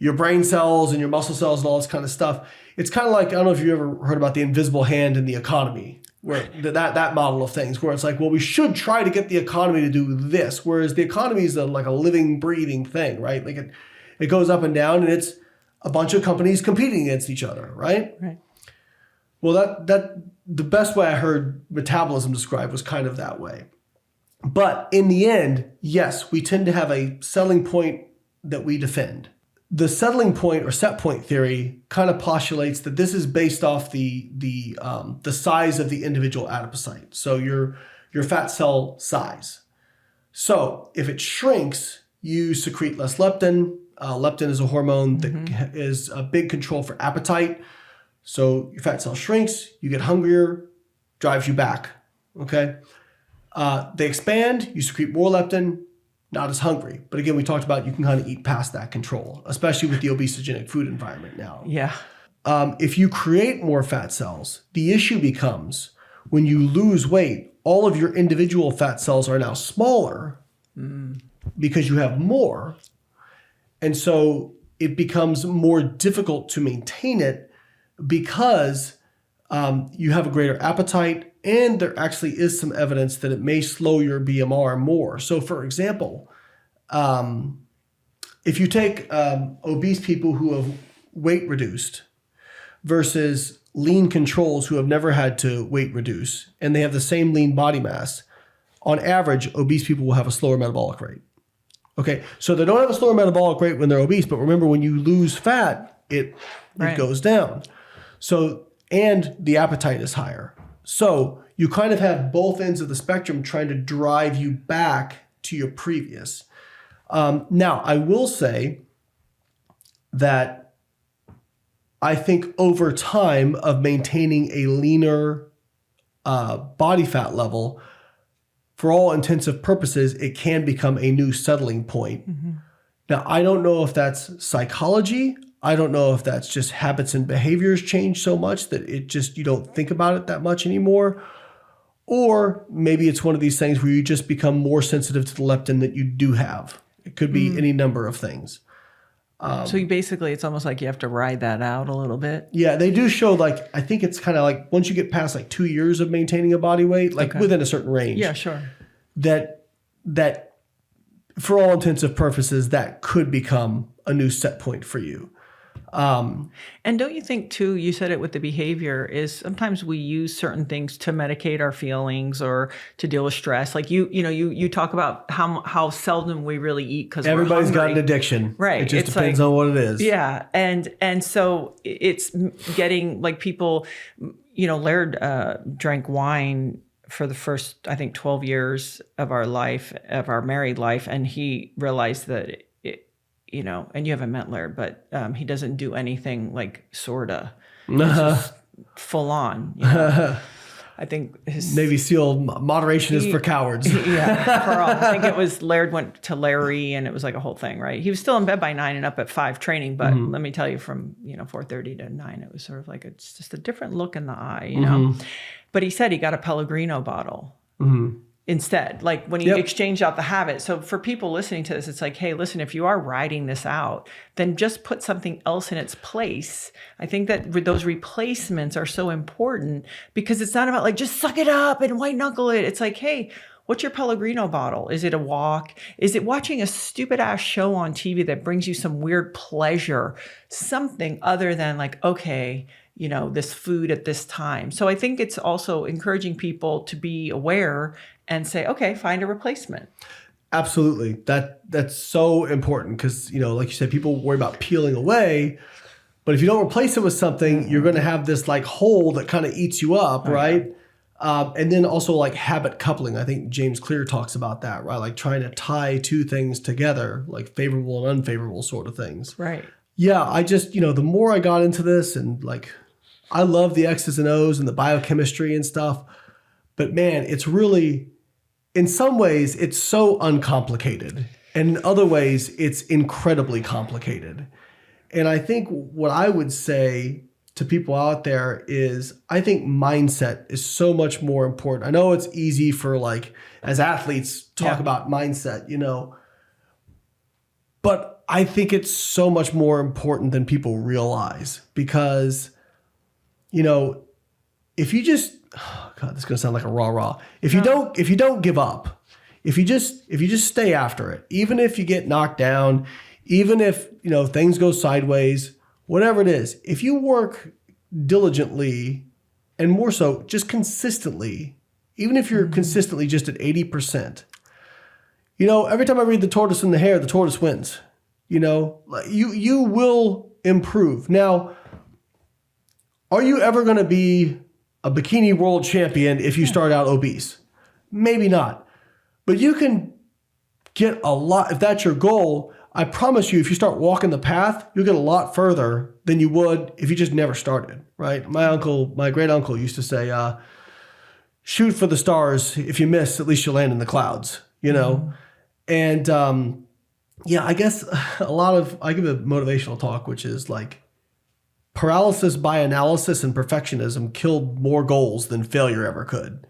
Your brain cells and your muscle cells and all this kind of stuff. It's kind of like, I don't know if you ever heard about the invisible hand in the economy, where that model of things, where it's like, well, we should try to get the economy to do this, whereas the economy is like a living, breathing thing, right? Like it goes up and down, and it's a bunch of companies competing against each other, right? Well, that the best way I heard metabolism described was kind of that way. But in the end, yes, we tend to have a settling point that we defend. The settling point or set point theory kind of postulates that this is based off the size of the individual adipocyte. So your fat cell size. So if it shrinks, you secrete less leptin. Leptin is a hormone that is a big control for appetite. So your fat cell shrinks, you get hungrier, drives you back. Okay. They expand, you secrete more leptin, not as hungry. But again, we talked about you can kind of eat past that control, especially with the obesogenic food environment now. Yeah. If you create more fat cells, the issue becomes when you lose weight, all of your individual fat cells are now smaller because you have more. And so it becomes more difficult to maintain it because you have a greater appetite, and there actually is some evidence that it may slow your BMR more. So for example, if you take obese people who have weight reduced versus lean controls who have never had to weight reduce, and they have the same lean body mass, on average, obese people will have a slower metabolic rate. Okay, so they don't have a slower metabolic rate when they're obese, but remember, when you lose fat, it goes down. So, and the appetite is higher. So you kind of have both ends of the spectrum trying to drive you back to your previous. Now, I will say that I think over time of maintaining a leaner body fat level, for all intensive purposes, it can become a new settling point. Mm-hmm. Now, I don't know if that's psychology. I don't know if that's just habits and behaviors change so much that you don't think about it that much anymore. Or maybe it's one of these things where you just become more sensitive to the leptin that you do have. It could be any number of things. So you basically, it's almost like you have to ride that out a little bit. Yeah, they do show I think it's kind of like once you get past 2 years of maintaining a body weight, within a certain range. Yeah, sure. That for all intensive purposes, that could become a new set point for you. And don't you think too, you said it with the behavior, is sometimes we use certain things to medicate our feelings or to deal with stress. Like you talk about how seldom we really eat because everybody's got an addiction. Right. It just depends on what it is. Yeah. And so it's getting people, Laird drank wine for the first, I think, 12 years of our married life. And he realized that and you haven't met Laird, but he doesn't do anything sorta. Just full on. I think his Navy SEAL moderation is for cowards. Carl. I think it was Laird went to Larry, and it was a whole thing, right? He was still in bed by 9 and up at 5 training, but let me tell you, from 4:30 to 9, it was sort of it's just a different look in the eye, know. But he said he got a Pellegrino bottle. Instead, when he exchanged out the habit. So for people listening to this, it's hey, listen, if you are riding this out, then just put something else in its place. I think that those replacements are so important because it's not about just suck it up and white knuckle it. It's hey, what's your Pellegrino bottle? Is it a walk? Is it watching a stupid ass show on TV that brings you some weird pleasure? Something other than okay, this food at this time. So I think it's also encouraging people to be aware and say, okay, find a replacement. Absolutely. That's so important because, like you said, people worry about peeling away, but if you don't replace it with something, you're going to have this hole that kind of eats you up, right? Yeah. And then also habit coupling. I think James Clear talks about that, right? Trying to tie two things together, favorable and unfavorable sort of things. Right. Yeah. I just, the more I got into this and I love the X's and O's and the biochemistry and stuff, but man, it's really, in some ways, it's so uncomplicated. And in other ways, it's incredibly complicated. And I think what I would say to people out there is I think mindset is so much more important. I know it's easy for as athletes talk about mindset, but I think it's so much more important than people realize because, if you just, oh God, this is going to sound like a rah-rah. If you don't give up, if you just stay after it, even if you get knocked down, even if, things go sideways, whatever it is, if you work diligently and more so just consistently, even if you're consistently just at 80%, every time I read The Tortoise and the Hare, the tortoise wins, you will improve. Now, are you ever going to be a bikini world champion if you start out obese? Maybe not. But you can get a lot, if that's your goal, I promise you, if you start walking the path, you'll get a lot further than you would if you just never started, right? My great uncle used to say, shoot for the stars. If you miss, at least you'll land in the clouds, And I guess I give a motivational talk, which is paralysis by analysis and perfectionism killed more goals than failure ever could.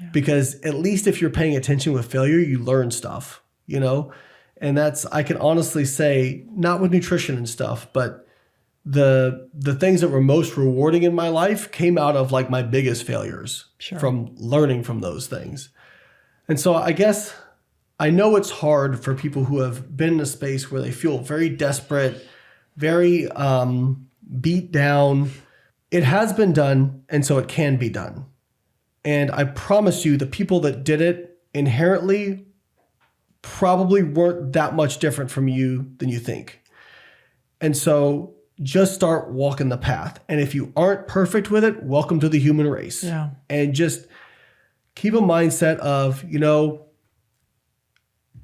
Yeah. Because at least if you're paying attention with failure, you learn stuff, and I can honestly say, not with nutrition and stuff, but the things that were most rewarding in my life came out of my biggest failures from learning from those things. And so I guess I know it's hard for people who have been in a space where they feel very desperate, very, beat down. It has been done, and so it can be done. And I promise you, the people that did it inherently probably weren't that much different from you than you think. And so just start walking the path. And if you aren't perfect with it, welcome to the human race. Yeah. And just keep a mindset of,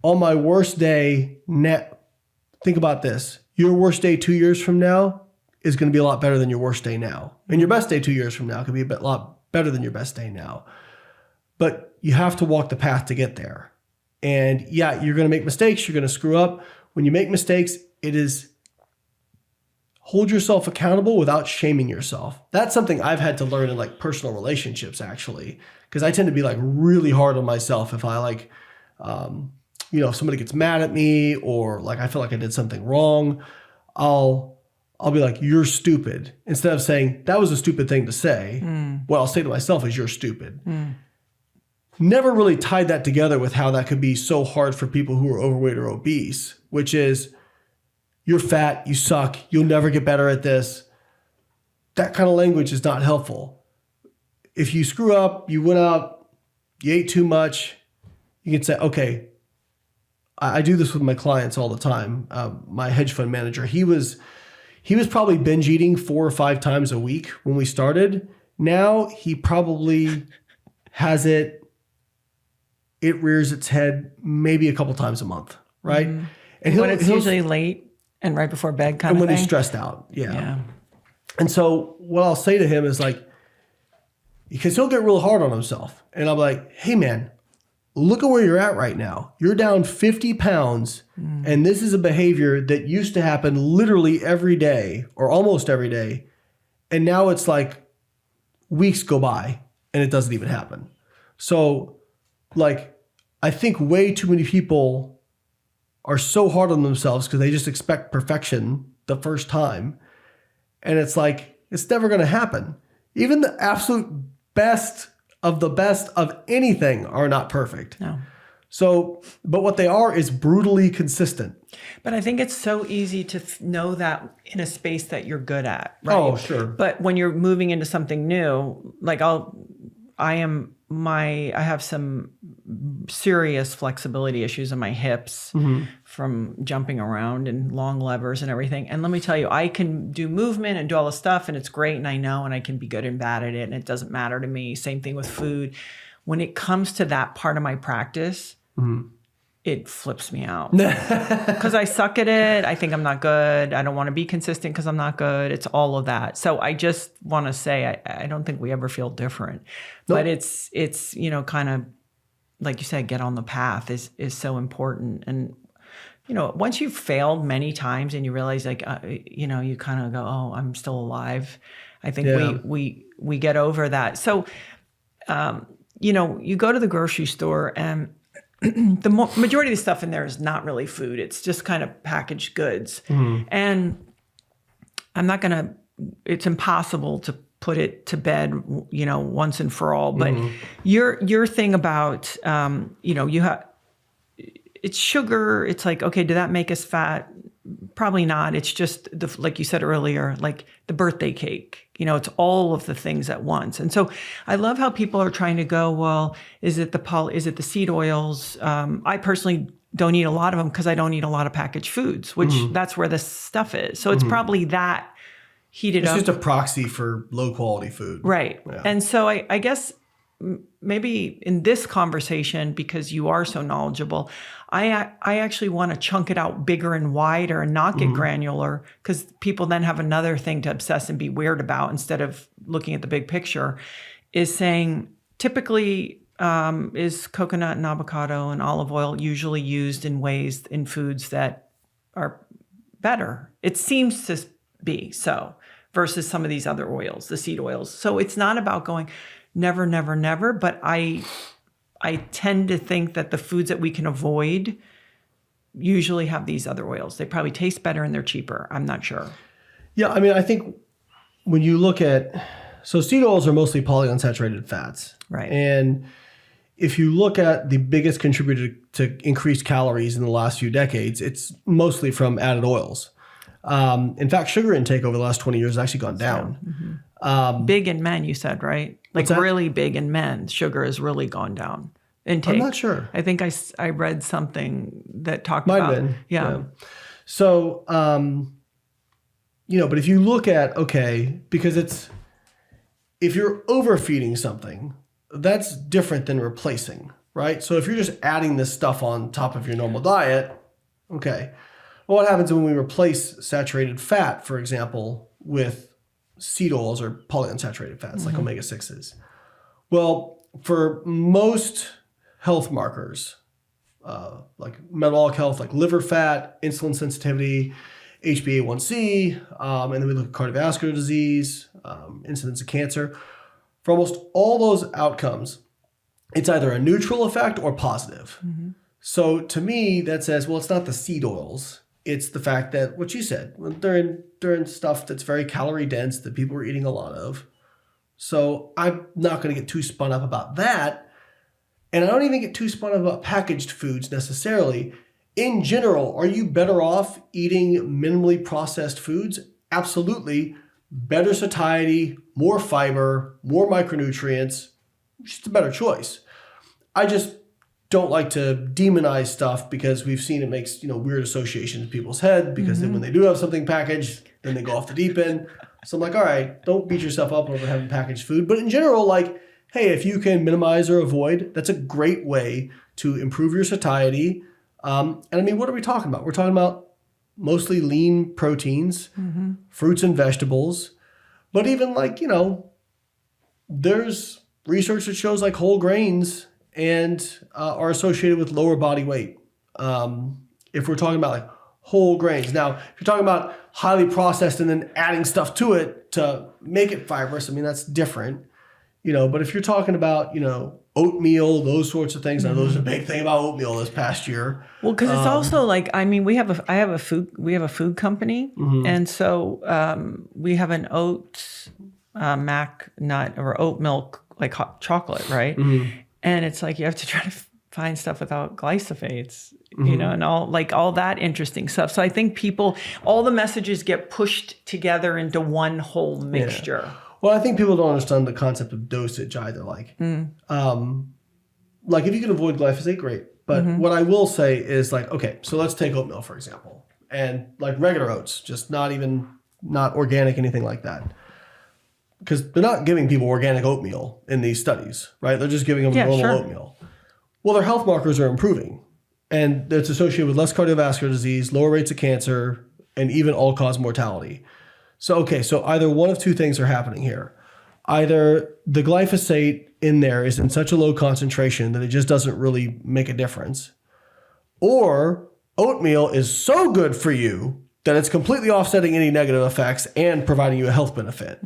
on my worst day, think about this. Your worst day 2 years from now is going to be a lot better than your worst day now. And your best day 2 years from now could be a lot better than your best day now. But you have to walk the path to get there. And yeah, you're going to make mistakes. You're going to screw up. When you make mistakes, it is hold yourself accountable without shaming yourself. That's something I've had to learn in like personal relationships, actually, because I tend to be like really hard on myself if I like, if somebody gets mad at me or like I feel like I did something wrong, I'll be like, you're stupid. Instead of saying that was a stupid thing to say, what I'll say to myself is you're stupid. Never really tied that together with how that could be so hard for people who are overweight or obese, which is you're fat, you suck, you'll never get better at this. That kind of language is not helpful. If you screw up, you went out, you ate too much, you can say, okay, I do this with my clients all the time. My hedge fund manager, he was probably binge eating 4 or 5 times a week when we started. Now he probably has it rears its head maybe a couple times a month, right? Mm-hmm. And when it's usually late and right before bed kind of thing. And when he's stressed out, yeah. And so what I'll say to him is like, because he'll get real hard on himself. And I'm like, hey man, look at where you're at right now. You're down 50 pounds. And this is a behavior that used to happen literally every day or almost every day. And now it's like weeks go by and it doesn't even happen. So like, I think way too many people are so hard on themselves because they just expect perfection the first time. And it's like, it's never going to happen. Even the absolute best of anything are not perfect. No. So, but what they are is brutally consistent. But I think it's so easy to know that in a space that you're good at, right? Oh, sure. But when you're moving into something new, like I have some serious flexibility issues in my hips from jumping around and long levers and everything. And let me tell you, I can do movement and do all the stuff and it's great. And I know, and I can be good and bad at it. And it doesn't matter to me. Same thing with food. When it comes to that part of my practice, it flips me out because I suck at it. I think I'm not good. I don't want to be consistent because I'm not good. It's all of that. So I just want to say, I don't think we ever feel different, but it's, kind of like you said, get on the path is so important. And, once you've failed many times and you realize like, you kind of go, oh, I'm still alive. I think we get over that. So, you go to the grocery store and the majority of the stuff in there is not really food. It's just kind of packaged goods. And it's impossible to put it to bed, once and for all. But your thing about, it's sugar. It's like, okay, did that make us fat? Probably not. It's just like you said earlier, like the birthday cake. It's all of the things at once. And so I love how people are trying to go, well, is it the seed oils? I personally don't eat a lot of them because I don't eat a lot of packaged foods, which that's where the stuff is. So it's probably that heated up. It's just a proxy for low quality food. Right. Yeah. And so I guess maybe in this conversation, because you are so knowledgeable, I actually want to chunk it out bigger and wider and not get granular, because people then have another thing to obsess and be weird about instead of looking at the big picture, is saying typically is coconut and avocado and olive oil usually used in foods that are better. It seems to be so versus some of these other oils, the seed oils. So it's not about going never, never, never, but I tend to think that the foods that we can avoid usually have these other oils. They probably taste better and they're cheaper. I'm not sure. Yeah, I mean, I think when you look at, so seed oils are mostly polyunsaturated fats. Right. And if you look at the biggest contributor to increased calories in the last few decades, it's mostly from added oils. In fact, sugar intake over the last 20 years has actually gone down. Big in men, you said, right? Like really big in men, sugar has really gone down. Intake. I'm not sure. I think I read something that talked Might about. have been. Yeah. So, but if you look at, because if you're overfeeding something, that's different than replacing, right? So if you're just adding this stuff on top of your normal diet, well, what happens when we replace saturated fat, for example, with seed oils or polyunsaturated fats like omega-6s? Well, for most health markers, like metabolic health, like liver fat, insulin sensitivity, HbA1c, and then we look at cardiovascular disease, incidence of cancer. For almost all those outcomes, it's either a neutral effect or positive. So to me, that says, well, it's not the seed oils. It's the fact that what you said, they're in stuff that's very calorie dense that people are eating a lot of. So I'm not going to get too spun up about that. And I don't even get too spun up about packaged foods necessarily. In general, are you better off eating minimally processed foods? Absolutely. Better satiety, more fiber, more micronutrients. Just a better choice. I just don't like to demonize stuff because we've seen it makes weird associations in people's head because then when they do have something packaged, then they go off the deep end. So I'm like, all right, don't beat yourself up over having packaged food. But in general, like, hey, if you can minimize or avoid, that's a great way to improve your satiety. And I mean, what are we talking about? We're talking about mostly lean proteins, fruits and vegetables. But even like, there's research that shows like whole grains and are associated with lower body weight. If we're talking about like whole grains. Now, if you're talking about highly processed and then adding stuff to it to make it fibrous, I mean, that's different. But if you're talking about, oatmeal, those sorts of things, I know there's a big thing about oatmeal this past year. Well, because it's also like, I mean, we have a food company. And so we have an oat mac nut or oat milk, like hot chocolate, right? And it's like, you have to try to find stuff without glyphosates, and all that interesting stuff. So I think all the messages get pushed together into one whole mixture. Yeah. Well, I think people don't understand the concept of dosage either. Like if you can avoid glyphosate, great. But what I will say is like, okay, so let's take oatmeal, for example. And like regular oats, just not organic, anything like that. Because they're not giving people organic oatmeal in these studies, right? They're just giving them normal oatmeal. Well, their health markers are improving. And it's associated with less cardiovascular disease, lower rates of cancer, and even all-cause mortality. So either one of two things are happening here. Either the glyphosate in there is in such a low concentration that it just doesn't really make a difference, or oatmeal is so good for you that it's completely offsetting any negative effects and providing you a health benefit.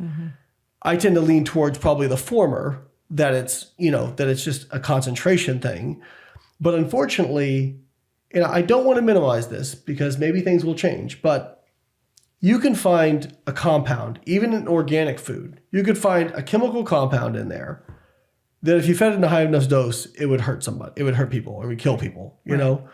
I tend to lean towards probably the former, that it's just a concentration thing. But unfortunately, I don't want to minimize this because maybe things will change, but you can find a compound, even in organic food. You could find a chemical compound in there that if you fed it in a high enough dose, it would hurt somebody. It would hurt people or it would kill people, you know?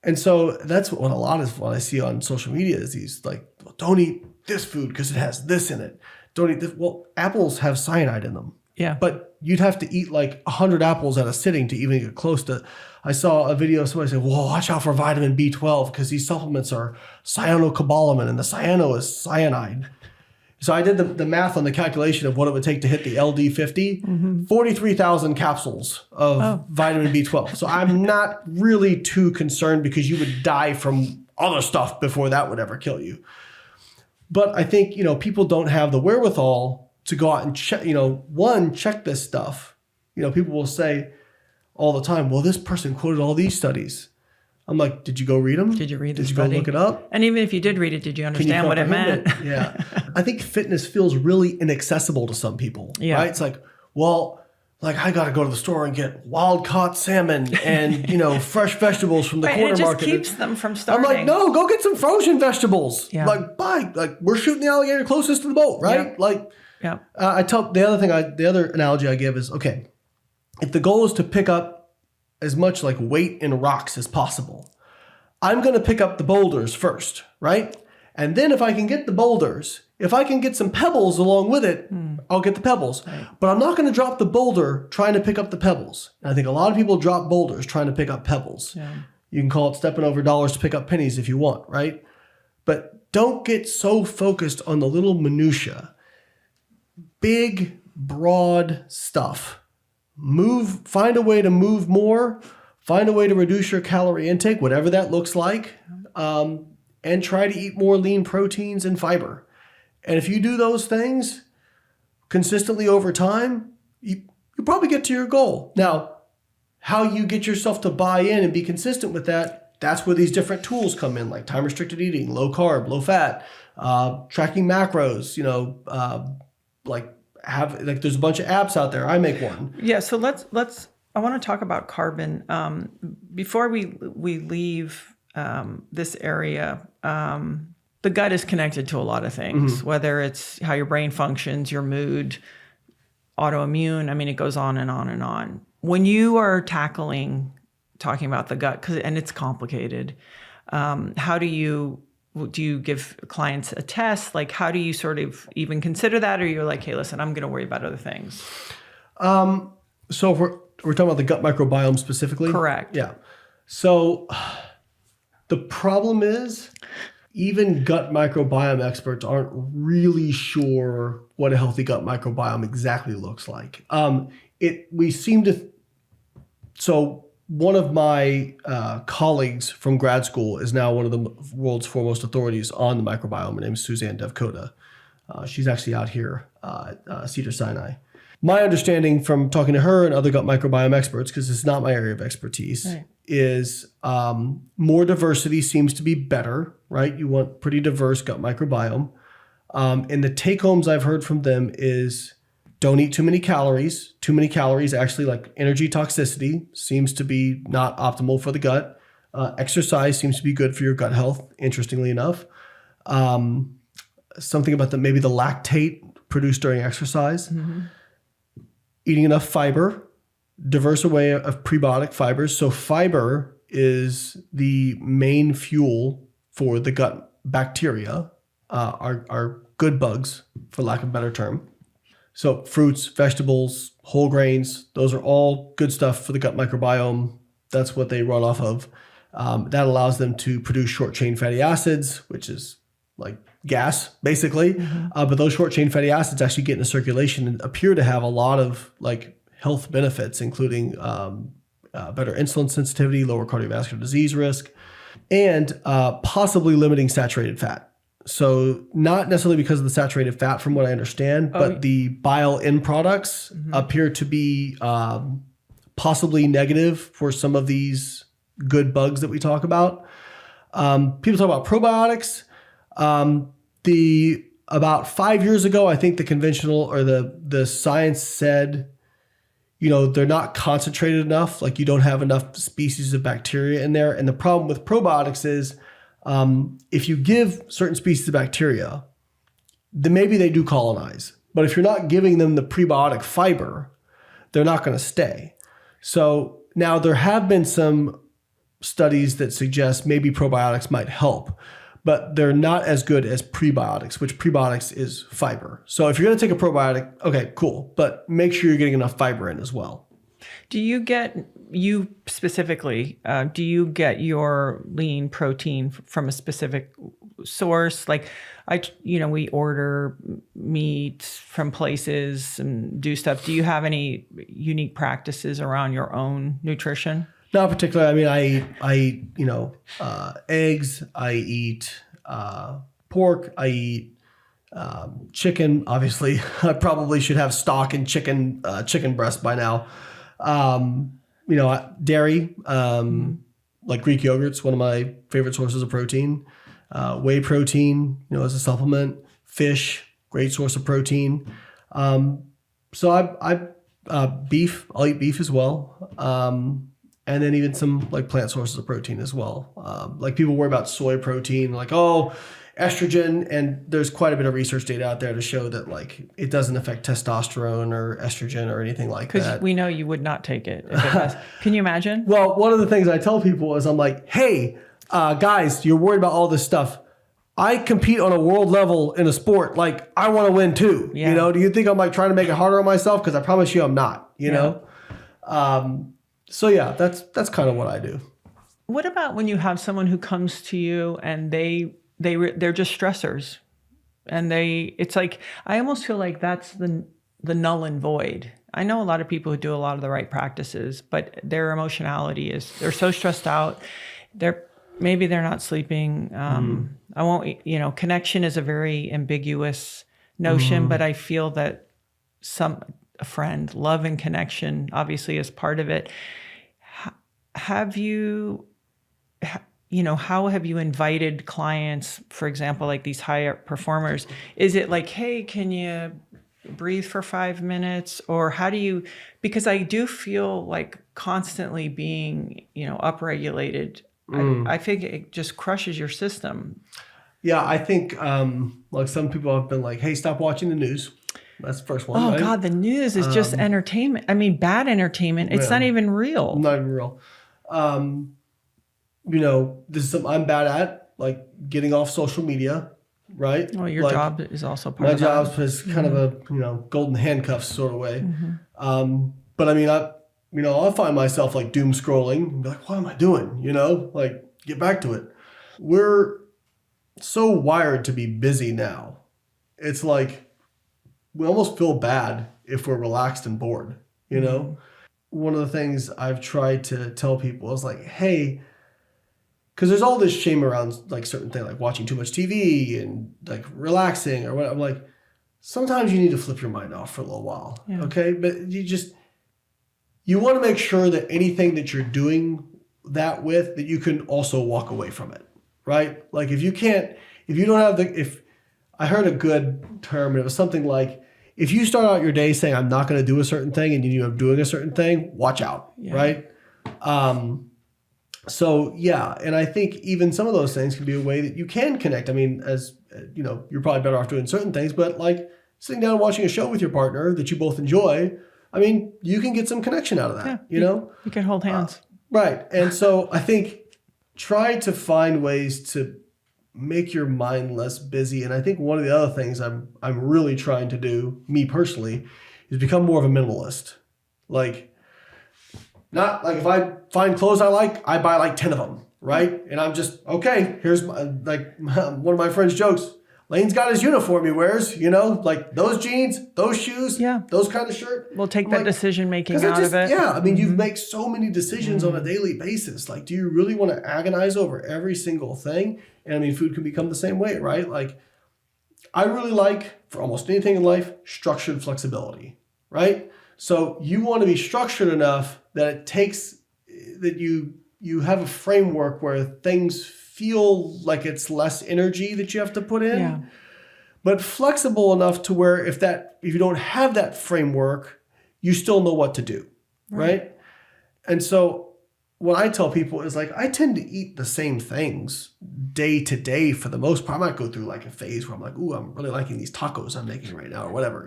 And so that's what what I see on social media is these like, well, don't eat this food because it has this in it. Don't eat this. Well, apples have cyanide in them. Yeah. But you'd have to eat like 100 apples at a sitting to even get close to. I saw a video of somebody say, well, watch out for vitamin B12 because these supplements are cyanocobalamin and the cyano is cyanide. So I did the math on the calculation of what it would take to hit the LD50, 43,000 capsules of vitamin B12. So I'm not really too concerned because you would die from other stuff before that would ever kill you. But I think, people don't have the wherewithal to go out and check, check this stuff. People will say all the time, well, this person quoted all these studies. I'm like, did you go read them? Did you read the Did you study? go look it up? And even if you did read it, did you understand what it meant? Yeah. I think fitness feels really inaccessible to some people. Yeah. Right? It's like, well, I got to go to the store and get wild caught salmon and, fresh vegetables from the corner market. It just keeps them from starting. I'm like, no, go get some frozen vegetables. Yeah. We're shooting the alligator closest to the boat, right? Yeah. I tell the other analogy I give is, okay, if the goal is to pick up as much like weight in rocks as possible, I'm going to pick up the boulders first, right? And then if I can get the boulders, if I can get some pebbles along with it, I'll get the pebbles. Right. But I'm not going to drop the boulder trying to pick up the pebbles. And I think a lot of people drop boulders trying to pick up pebbles. Yeah. You can call it stepping over dollars to pick up pennies if you want, right? But don't get so focused on the little minutia. Big, broad stuff. Find a way to move more, find a way to reduce your calorie intake, whatever that looks like, and try to eat more lean proteins and fiber. And if you do those things consistently over time, you probably get to your goal. Now, how you get yourself to buy in and be consistent with that, that's where these different tools come in, like time-restricted eating, low carb, low fat, tracking macros, there's a bunch of apps out there. I make one. Yeah. So I want to talk about carbon. Before we leave this area, the gut is connected to a lot of things, whether it's how your brain functions, your mood, autoimmune. I mean, it goes on and on and on. When you are talking about the gut, and it's complicated, how do you give clients a test? Like, how do you sort of even consider that? Or you're like, hey, listen, I'm going to worry about other things. So if we're talking about the gut microbiome specifically? Correct. Yeah. So the problem is even gut microbiome experts aren't really sure what a healthy gut microbiome exactly looks like. So one of my colleagues from grad school is now one of the world's foremost authorities on the microbiome. Her name is Suzanne Devkota. She's actually out here at Cedars-Sinai. My understanding from talking to her and other gut microbiome experts, because it's not my area of expertise, right, is more diversity seems to be better, right? You want pretty diverse gut microbiome. And the take-homes I've heard from them is don't eat too many calories. Too many calories, actually, like energy toxicity, seems to be not optimal for the gut. Exercise seems to be good for your gut health, interestingly enough. Something about maybe the lactate produced during exercise. Mm-hmm. Eating enough fiber, diverse array of prebiotic fibers. So fiber is the main fuel for the gut bacteria, our good bugs, for lack of a better term. So fruits, vegetables, whole grains, those are all good stuff for the gut microbiome. That's what they run off of. That allows them to produce short-chain fatty acids, which is like gas, basically. Mm-hmm. But those short-chain fatty acids actually get into circulation and appear to have a lot of like health benefits, including better insulin sensitivity, lower cardiovascular disease risk, and possibly limiting saturated fat. So not necessarily because of the saturated fat from what I understand, but the bile end products appear to be possibly negative for some of these good bugs that we talk about. People talk about probiotics. About 5 years ago, I think the conventional or the science said, they're not concentrated enough. Like you don't have enough species of bacteria in there. And the problem with probiotics is if you give certain species of bacteria, then maybe they do colonize. But if you're not giving them the prebiotic fiber, they're not going to stay. So now there have been some studies that suggest maybe probiotics might help, but they're not as good as prebiotics, which prebiotics is fiber. So if you're going to take a probiotic, okay, cool, but make sure you're getting enough fiber in as well. Do you get your lean protein from a specific source? Like we order meat from places and do stuff. Do you have any unique practices around your own nutrition? Not particularly. I mean, I eat eggs. I eat pork. I eat chicken. Obviously, I probably should have stock in chicken breast by now. Dairy, like Greek yogurt's one of my favorite sources of protein. Whey protein, as a supplement. Fish, great source of protein. So beef. I'll eat beef as well. And then even some like plant sources of protein as well. Like people worry about soy protein, like, estrogen. And there's quite a bit of research data out there to show that like it doesn't affect testosterone or estrogen or anything like that. Because we know you would not take it if it has. Can you imagine? Well, one of the things I tell people is I'm like, hey, guys, you're worried about all this stuff. I compete on a world level in a sport. Like I want to win too. Yeah. Do you think I'm like trying to make it harder on myself? Because I promise you I'm not, know? So yeah, that's kind of what I do. What about when you have someone who comes to you and they they're just stressors. And it's like, I almost feel like that's the null and void. I know a lot of people who do a lot of the right practices, but their emotionality they're so stressed out. Maybe they're not sleeping. I won't, connection is a very ambiguous notion, but I feel that a friend, love and connection obviously is part of it. How have you invited clients, for example, like these higher performers? Is it like, hey, can you breathe for 5 minutes? Or because I do feel like constantly being, upregulated. I think it just crushes your system. Yeah, I think like some people have been like, hey, stop watching the news. That's the first one. Oh, right? God, the news is just entertainment. I mean, bad entertainment. It's not even real. Not even real. This is something I'm bad at, like getting off social media, right? Well, your job is also part of that. My job is kind of a, golden handcuffs sort of way. But I mean, I'll find myself like doom scrolling and be like, what am I doing? Like get back to it. We're so wired to be busy now. It's like, we almost feel bad if we're relaxed and bored, One of the things I've tried to tell people is like, hey, because there's all this shame around like certain things, like watching too much TV and like relaxing or what. I'm like, sometimes you need to flip your mind off for a little while. Yeah. Okay. But you want to make sure that anything that you're doing that with, that you can also walk away from it. Right. Like if I heard a good term, and it was something like, if you start out your day saying, I'm not going to do a certain thing, and you end up doing a certain thing, watch out. Yeah. Right. So yeah, and I think even some of those things can be a way that you can connect. I mean, as you're probably better off doing certain things, but like sitting down and watching a show with your partner that you both enjoy, I mean, you can get some connection out of that. Yeah, you can hold hands. Right. And so I think try to find ways to make your mind less busy. And I think one of the other things I'm really trying to do, me personally, is become more of a minimalist. Like, not like if I find clothes I like, I buy like 10 of them, right? And I'm just, okay, here's one of my friends jokes. Layne's got his uniform he wears, like those jeans, those shoes, those kind of shirt. We'll take that decision making out of it. Yeah, I mean, you make so many decisions on a daily basis. Like, do you really want to agonize over every single thing? And I mean, food can become the same way, right? Like, I really like, for almost anything in life, structured flexibility, right? So you want to be structured enough that it takes, that you have a framework where things feel like it's less energy that you have to put in, but flexible enough to where if you don't have that framework, you still know what to do, right? And so what I tell people is like, I tend to eat the same things day to day for the most part. I might go through like a phase where I'm like, ooh, I'm really liking these tacos I'm making right now or whatever,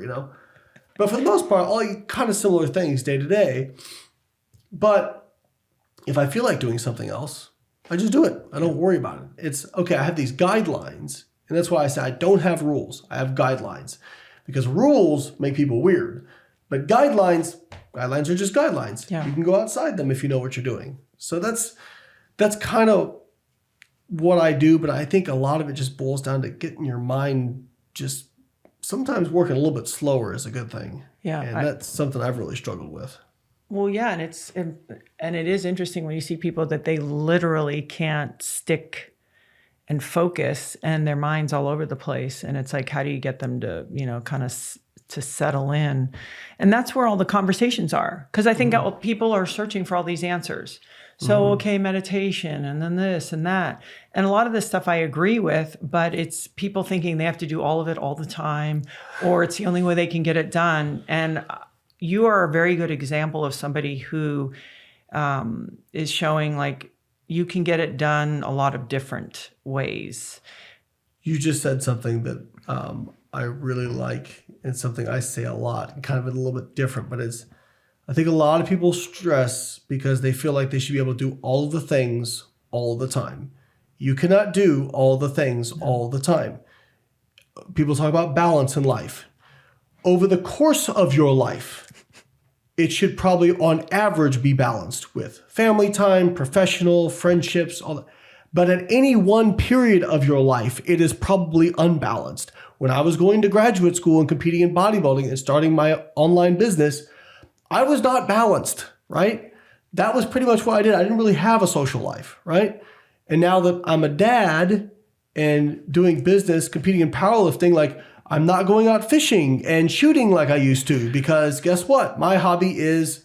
But for the most part, I'll eat kind of similar things day to day. But if I feel like doing something else, I just do it. I don't worry about it. It's okay. I have these guidelines. And that's why I say I don't have rules. I have guidelines, because rules make people weird. But guidelines are just guidelines. Yeah. You can go outside them if you know what you're doing. So that's kind of what I do. But I think a lot of it just boils down to getting your mind just sometimes working a little bit slower is a good thing. Yeah. And that's something I've really struggled with. Well, yeah, and it is interesting when you see people that they literally can't stick and focus, and their mind's all over the place. And it's like, how do you get them to, kind of to settle in? And that's where all the conversations are, because I think people are searching for all these answers. So, okay, meditation, and then this and that. And a lot of this stuff I agree with, but it's people thinking they have to do all of it all the time, or it's the only way they can get it done. And you are a very good example of somebody who is showing like you can get it done a lot of different ways. You just said something that I really like, and something I say a lot, and kind of a little bit different, but I think a lot of people stress because they feel like they should be able to do all of the things all the time. You cannot do all the things all the time. People talk about balance in life. Over the course of your life, it should probably on average be balanced with family time, professional, friendships, all that. But at any one period of your life, it is probably unbalanced. When I was going to graduate school and competing in bodybuilding and starting my online business, I was not balanced, right? That was pretty much what I did. I didn't really have a social life, right? And now that I'm a dad and doing business, competing in powerlifting, like I'm not going out fishing and shooting like I used to, because guess what? My hobby is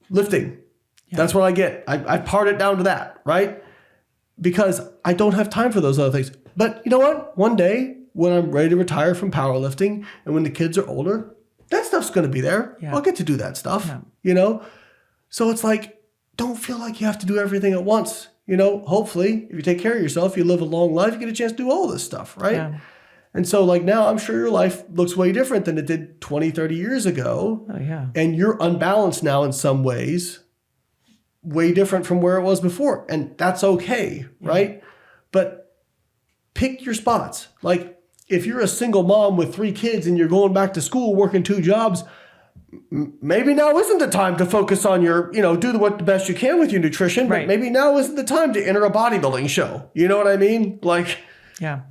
lifting. Yeah. That's what I get. I part it down to that, right? Because I don't have time for those other things. But you know what? One day when I'm ready to retire from powerlifting and when the kids are older, that stuff's going to be there. Yeah. I'll get to do that stuff, you know? So it's like, don't feel like you have to do everything at once. You know, hopefully if you take care of yourself, you live a long life, you get a chance to do all this stuff, right? Yeah. And so like now I'm sure your life looks way different than it did 20, 30 years ago. Oh, yeah. And you're unbalanced now in some ways, way different from where it was before. And that's okay, right? But pick your spots. Like if you're a single mom with 3 kids and you're going back to school, working 2 jobs, maybe now isn't the time to focus on your, you know, do the best you can with your nutrition, but maybe now isn't the time to enter a bodybuilding show. You know what I mean? Like,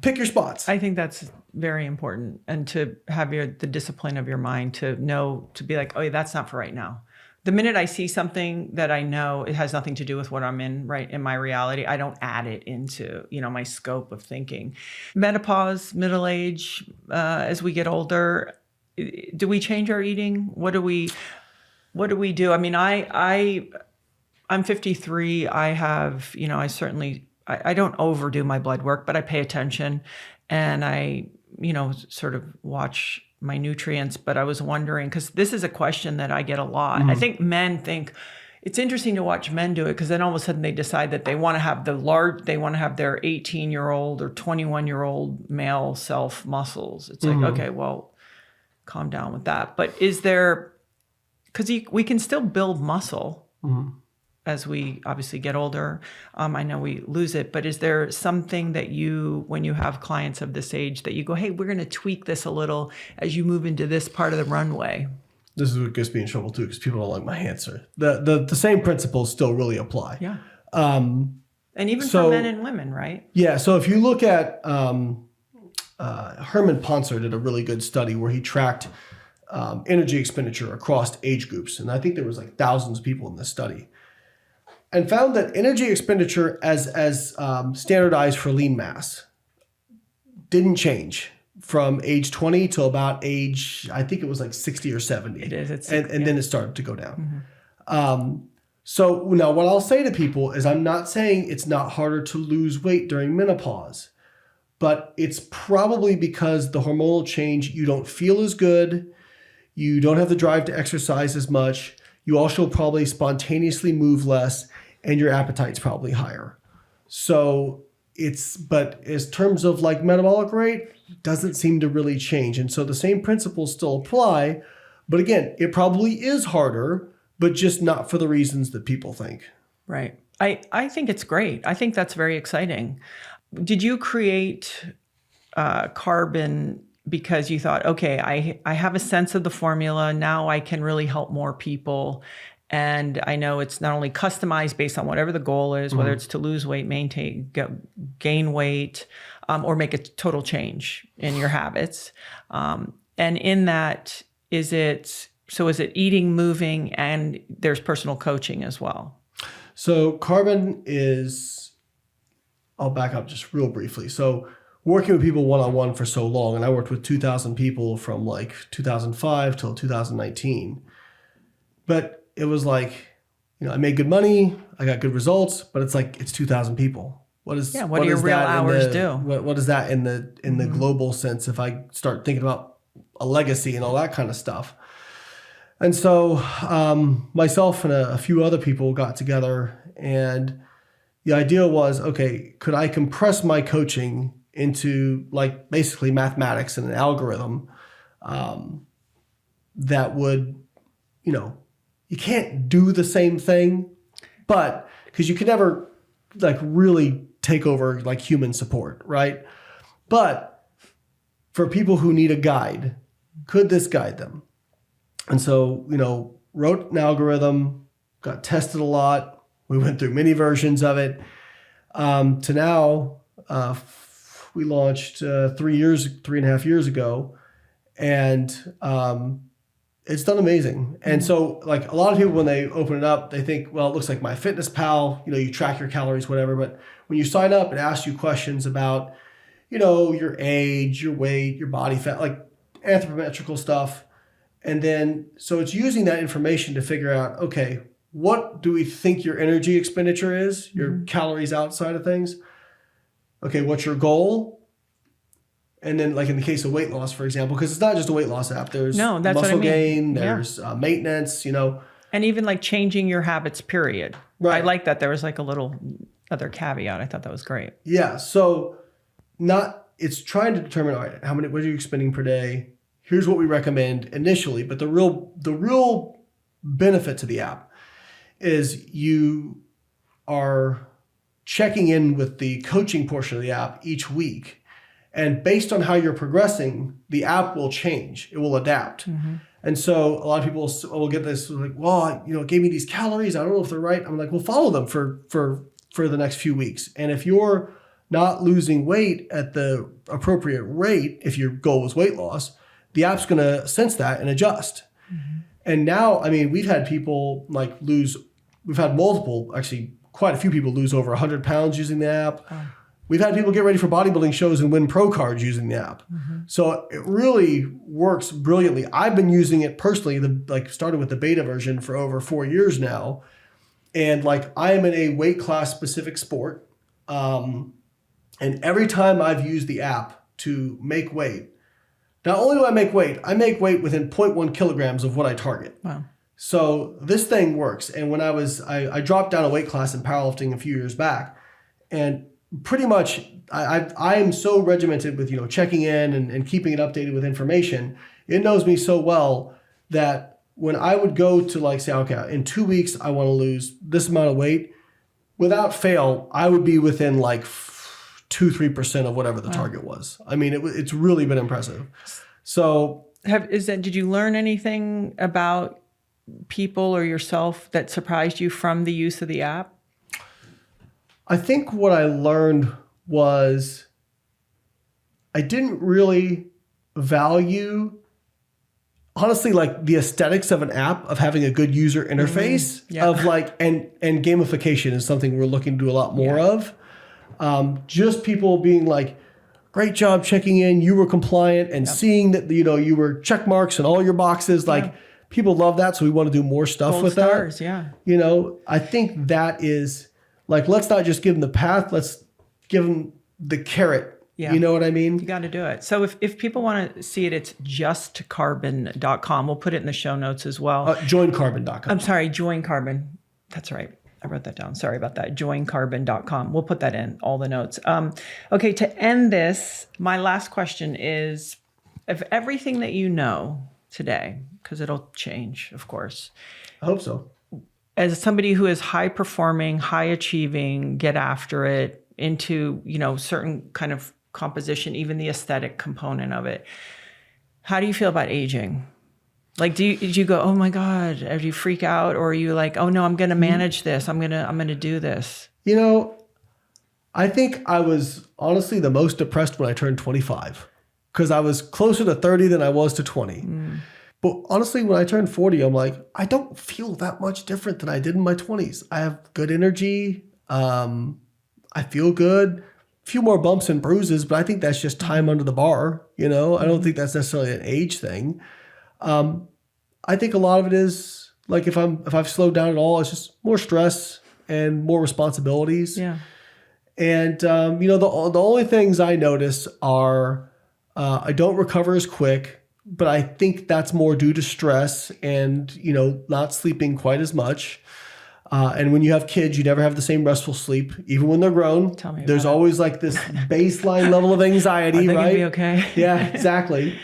pick your spots. I think that's very important. And to have the discipline of your mind to know, to be like, oh, yeah, that's not for right now. The minute I see something that I know it has nothing to do with what I'm in, right, in my reality, I don't add it into, you know, my scope of thinking. Menopause, middle age, as we get older, do we change our eating? What do we do? I mean, I'm 53. I have, you know, I don't overdo my blood work, but I pay attention and I, you know, sort of watch my nutrients. But I was wondering, because this is a question that I get a lot. I think men think it's interesting to watch men do it, because then all of a sudden they decide that they want to have their 18-year-old or 21-year-old male self muscles. It's like, okay, well, calm down with that. But is there, because we can still build muscle as we obviously get older. I know we lose it, but is there something that when you have clients of this age, that you go, hey, we're going to tweak this a little as you move into this part of the runway? This is what gets me in trouble too, because people don't like my answer. The same principles still really apply. Yeah. And even for men and women, right? Yeah. So if you look at Herman Poncer did a really good study where he tracked energy expenditure across age groups. And I think there was like thousands of people in this study. And found that energy expenditure as standardized for lean mass didn't change from age 20 till about age, I think it was like 60 or 70. It is. And then it started to go down. So now what I'll say to people is I'm not saying it's not harder to lose weight during menopause, but it's probably because the hormonal change, you don't feel as good, you don't have the drive to exercise as much, you also probably spontaneously move less, and your appetite's probably higher. So but as terms of like metabolic rate, doesn't seem to really change. And so the same principles still apply, but again, it probably is harder, but just not for the reasons that people think. Right. I think it's great. I think that's very exciting. Did you create Carbon because you thought, okay, I have a sense of the formula, now I can really help more people? And I know it's not only customized based on whatever the goal is, whether it's to lose weight, gain weight, or make a total change in your habits. And in that, is it eating, moving, and there's personal coaching as well? So Carbon is, I'll back up just real briefly. So working with people one-on-one for so long, and I worked with 2,000 people from like 2005 till 2019. But it was like, you know, I made good money, I got good results, but it's like, it's 2,000 people. What do your real hours do? What is that in the global sense if I start thinking about a legacy and all that kind of stuff? And so myself and a few other people got together, and the idea was, okay, could I compress my coaching into like basically mathematics and an algorithm that would, you know, you can't do the same thing, but because you can never like really take over like human support, right? But for people who need a guide, could this guide them? And so, you know, wrote an algorithm, got tested a lot. We went through many versions of it. to now, we launched 3.5 years ago, and it's done amazing. And so like a lot of people, when they open it up, they think, well, it looks like MyFitnessPal, you track your calories, whatever. But when you sign up, it asks you questions about, your age, your weight, your body fat, like anthropometrical stuff. And then, so it's using that information to figure out, okay, what do we think your energy expenditure is, your calories outside of things? Okay, what's your goal? And then, like in the case of weight loss, for example, because it's not just a weight loss app. There's muscle gain, there's maintenance, And even like changing your habits, period. Right. I like that. There was like a little other caveat. I thought that was great. Yeah. So it's trying to determine, all right, what are you spending per day? Here's what we recommend initially. But the real benefit to the app is you are checking in with the coaching portion of the app each week. And based on how you're progressing, the app will change. It will adapt. And so a lot of people will get this like, well, it gave me these calories. I don't know if they're right. I'm like, well, follow them for the next few weeks. And if you're not losing weight at the appropriate rate, if your goal was weight loss, the app's going to sense that and adjust. And now, I mean, we've had people we've had multiple, actually quite a few people lose over 100 pounds using the app. We've had people get ready for bodybuilding shows and win pro cards using the app. So it really works brilliantly. I've been using it personally, started with the beta version for over 4 years now. And I am in a weight class specific sport. And every time I've used the app to make weight, not only do I make weight within 0.1 kilograms of what I target. Wow. So this thing works. And when I dropped down a weight class in powerlifting a few years back, and pretty much I am so regimented with checking in and keeping it updated with information. It knows me so well that when I would go to say, okay, in 2 weeks I want to lose this amount of weight, without fail I would be within 2-3% of whatever the target was. I mean, it's really been impressive. So did you learn anything about people or yourself that surprised you from the use of the app? I think what I learned was I didn't really value, honestly, the aesthetics of an app, of having a good user interface, and gamification is something we're looking to do a lot more of. Just people being great job checking in, you were compliant, and seeing that you were check marks and all your boxes. People love that, so we want to do more stuff Gold with stars, that. I think that is let's not just give them the path, let's give them the carrot. Yeah. You know what I mean? You got to do it. So if people want to see it, it's justcarbon.com. We'll put it in the show notes as well. Joincarbon.com. I'm sorry, Join Carbon. That's right. I wrote that down. Sorry about that. Joincarbon.com. We'll put that in all the notes. Okay, to end this, my last question is, of everything that you know today, because it'll change, of course. I hope so. As somebody who is high performing, high achieving, get after it, into certain kind of composition, even the aesthetic component of it, how do you feel about aging? Do you go, oh my God, or do you freak out, or are you oh no, I'm going to manage this, I'm going to do this? I think I was honestly the most depressed when I turned 25, because I was closer to 30 than I was to 20. But honestly, when I turned 40, I'm I don't feel that much different than I did in my 20s. I have good energy. I feel good. A few more bumps and bruises, but I think that's just time under the bar. I don't think that's necessarily an age thing. I think a lot of it is if I've slowed down at all, it's just more stress and more responsibilities. Yeah. And the only things I notice are I don't recover as quick. But I think that's more due to stress and, not sleeping quite as much. And when you have kids, you never have the same restful sleep, even when they're grown. Tell me There's always this baseline level of anxiety, right? It'll be okay. Yeah, exactly.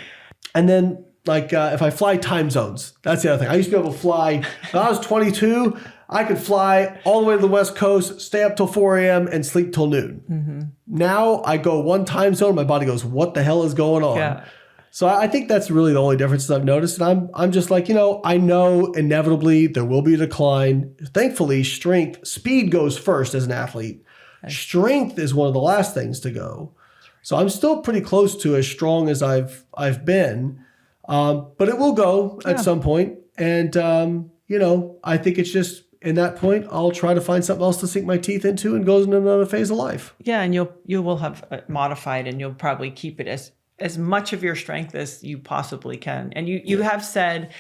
And then if I fly time zones, that's the other thing. I used to be able to fly. When I was 22, I could fly all the way to the West Coast, stay up till 4 a.m. and sleep till noon. Now I go one time zone, my body goes, what the hell is going on? Yeah. So I think that's really the only differences I've noticed. And I'm just I know inevitably there will be a decline. Thankfully, speed goes first as an athlete. Strength is one of the last things to go. So I'm still pretty close to as strong as I've been, but it will go at some point. And, I think it's just in that point, I'll try to find something else to sink my teeth into and goes into another phase of life. Yeah. And you will have modified, and you'll probably keep it as much of your strength as you possibly can. And you have said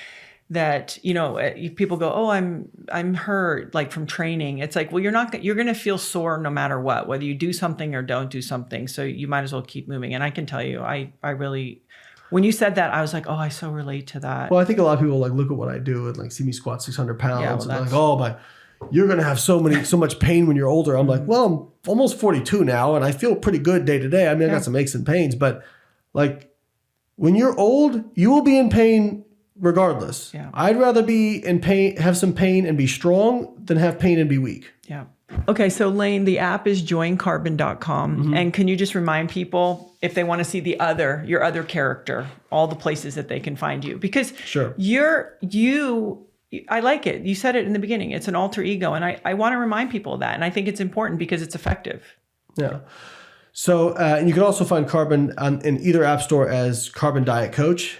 that, people go, oh, I'm hurt, like from training. It's like, well, you're going to feel sore no matter what, whether you do something or don't do something. So you might as well keep moving. And I can tell you, I really, when you said that, I was like, oh, I so relate to that. Well, I think a lot of people look at what I do and see me squat 600 pounds. And like, you're going to have so much pain when you're older. I'm like, well, I'm almost 42 now and I feel pretty good day to day. I mean, I got some aches and pains, but when you're old, you will be in pain regardless. Yeah. I'd rather be in pain, have some pain and be strong than have pain and be weak. Yeah. Okay. So Layne, the app is joincarbon.com. Mm-hmm. And can you just remind people if they want to see your other character, all the places that they can find you? Because I like it. You said it in the beginning. It's an alter ego. And I want to remind people of that. And I think it's important because it's effective. Yeah. So and you can also find Carbon in either app store as Carbon Diet Coach.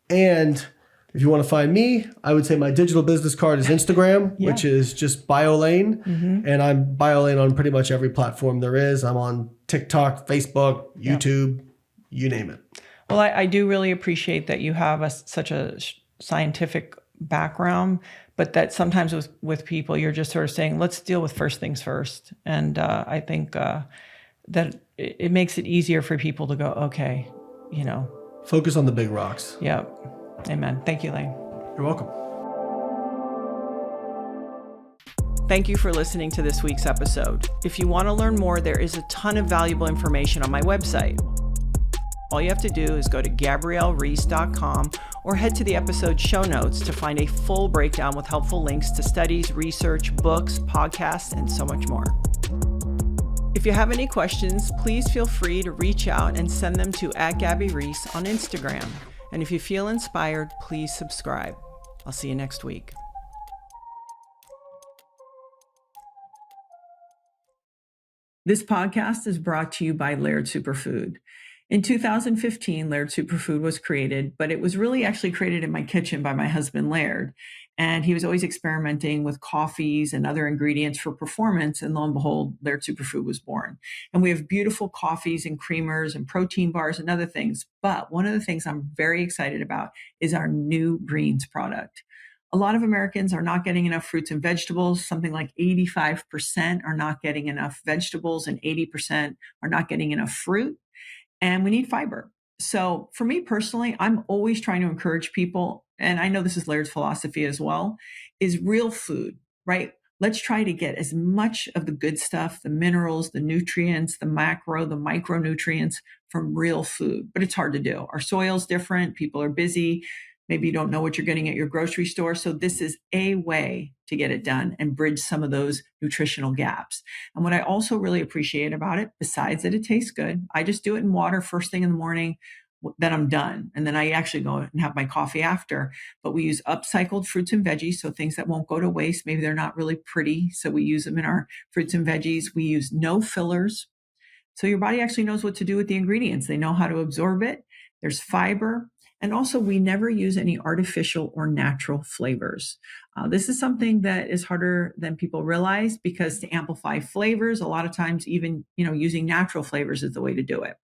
And if you want to find me, I would say my digital business card is Instagram, which is just BioLayne. Mm-hmm. And I'm BioLayne on pretty much every platform there is. I'm on TikTok, Facebook, YouTube, you name it. Well, I do really appreciate that you have such a scientific background, but that sometimes with people, you're just sort of saying, let's deal with first things first. And I think that it makes it easier for people to go, okay, Focus on the big rocks. Yeah. Amen. Thank you, Layne. You're welcome. Thank you for listening to this week's episode. If you want to learn more, there is a ton of valuable information on my website. All you have to do is go to GabrielleReece.com or head to the episode show notes to find a full breakdown with helpful links to studies, research, books, podcasts, and so much more. If you have any questions, please feel free to reach out and send them to @GabbyReece on Instagram. And if you feel inspired, please subscribe. I'll see you next week. This podcast is brought to you by Laird Superfood. In 2015, Laird Superfood was created, but it was really actually created in my kitchen by my husband, Laird. And he was always experimenting with coffees and other ingredients for performance. And lo and behold, Laird Superfood was born. And we have beautiful coffees and creamers and protein bars and other things. But one of the things I'm very excited about is our new greens product. A lot of Americans are not getting enough fruits and vegetables. Something like 85% are not getting enough vegetables and 80% are not getting enough fruit. And we need fiber. So for me personally, I'm always trying to encourage people, and I know this is Laird's philosophy as well, is real food, right? Let's try to get as much of the good stuff, the minerals, the nutrients, the micronutrients from real food. But it's hard to do. Our soil's different. People are busy. Maybe you don't know what you're getting at your grocery store. So this is a way to get it done and bridge some of those nutritional gaps. And what I also really appreciate about it, besides that it tastes good, I just do it in water first thing in the morning, then I'm done. And then I actually go and have my coffee after. But we use upcycled fruits and veggies, so things that won't go to waste. Maybe they're not really pretty, so we use them in our fruits and veggies. We use no fillers. So your body actually knows what to do with the ingredients. They know how to absorb it. There's fiber. And also, we never use any artificial or natural flavors. This is something that is harder than people realize, because to amplify flavors, a lot of times even, using natural flavors is the way to do it.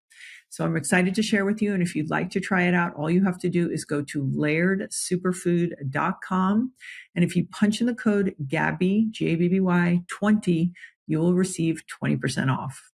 So I'm excited to share with you. And if you'd like to try it out, all you have to do is go to lairdsuperfood.com. And if you punch in the code Gabby, Gabby 20, you will receive 20% off.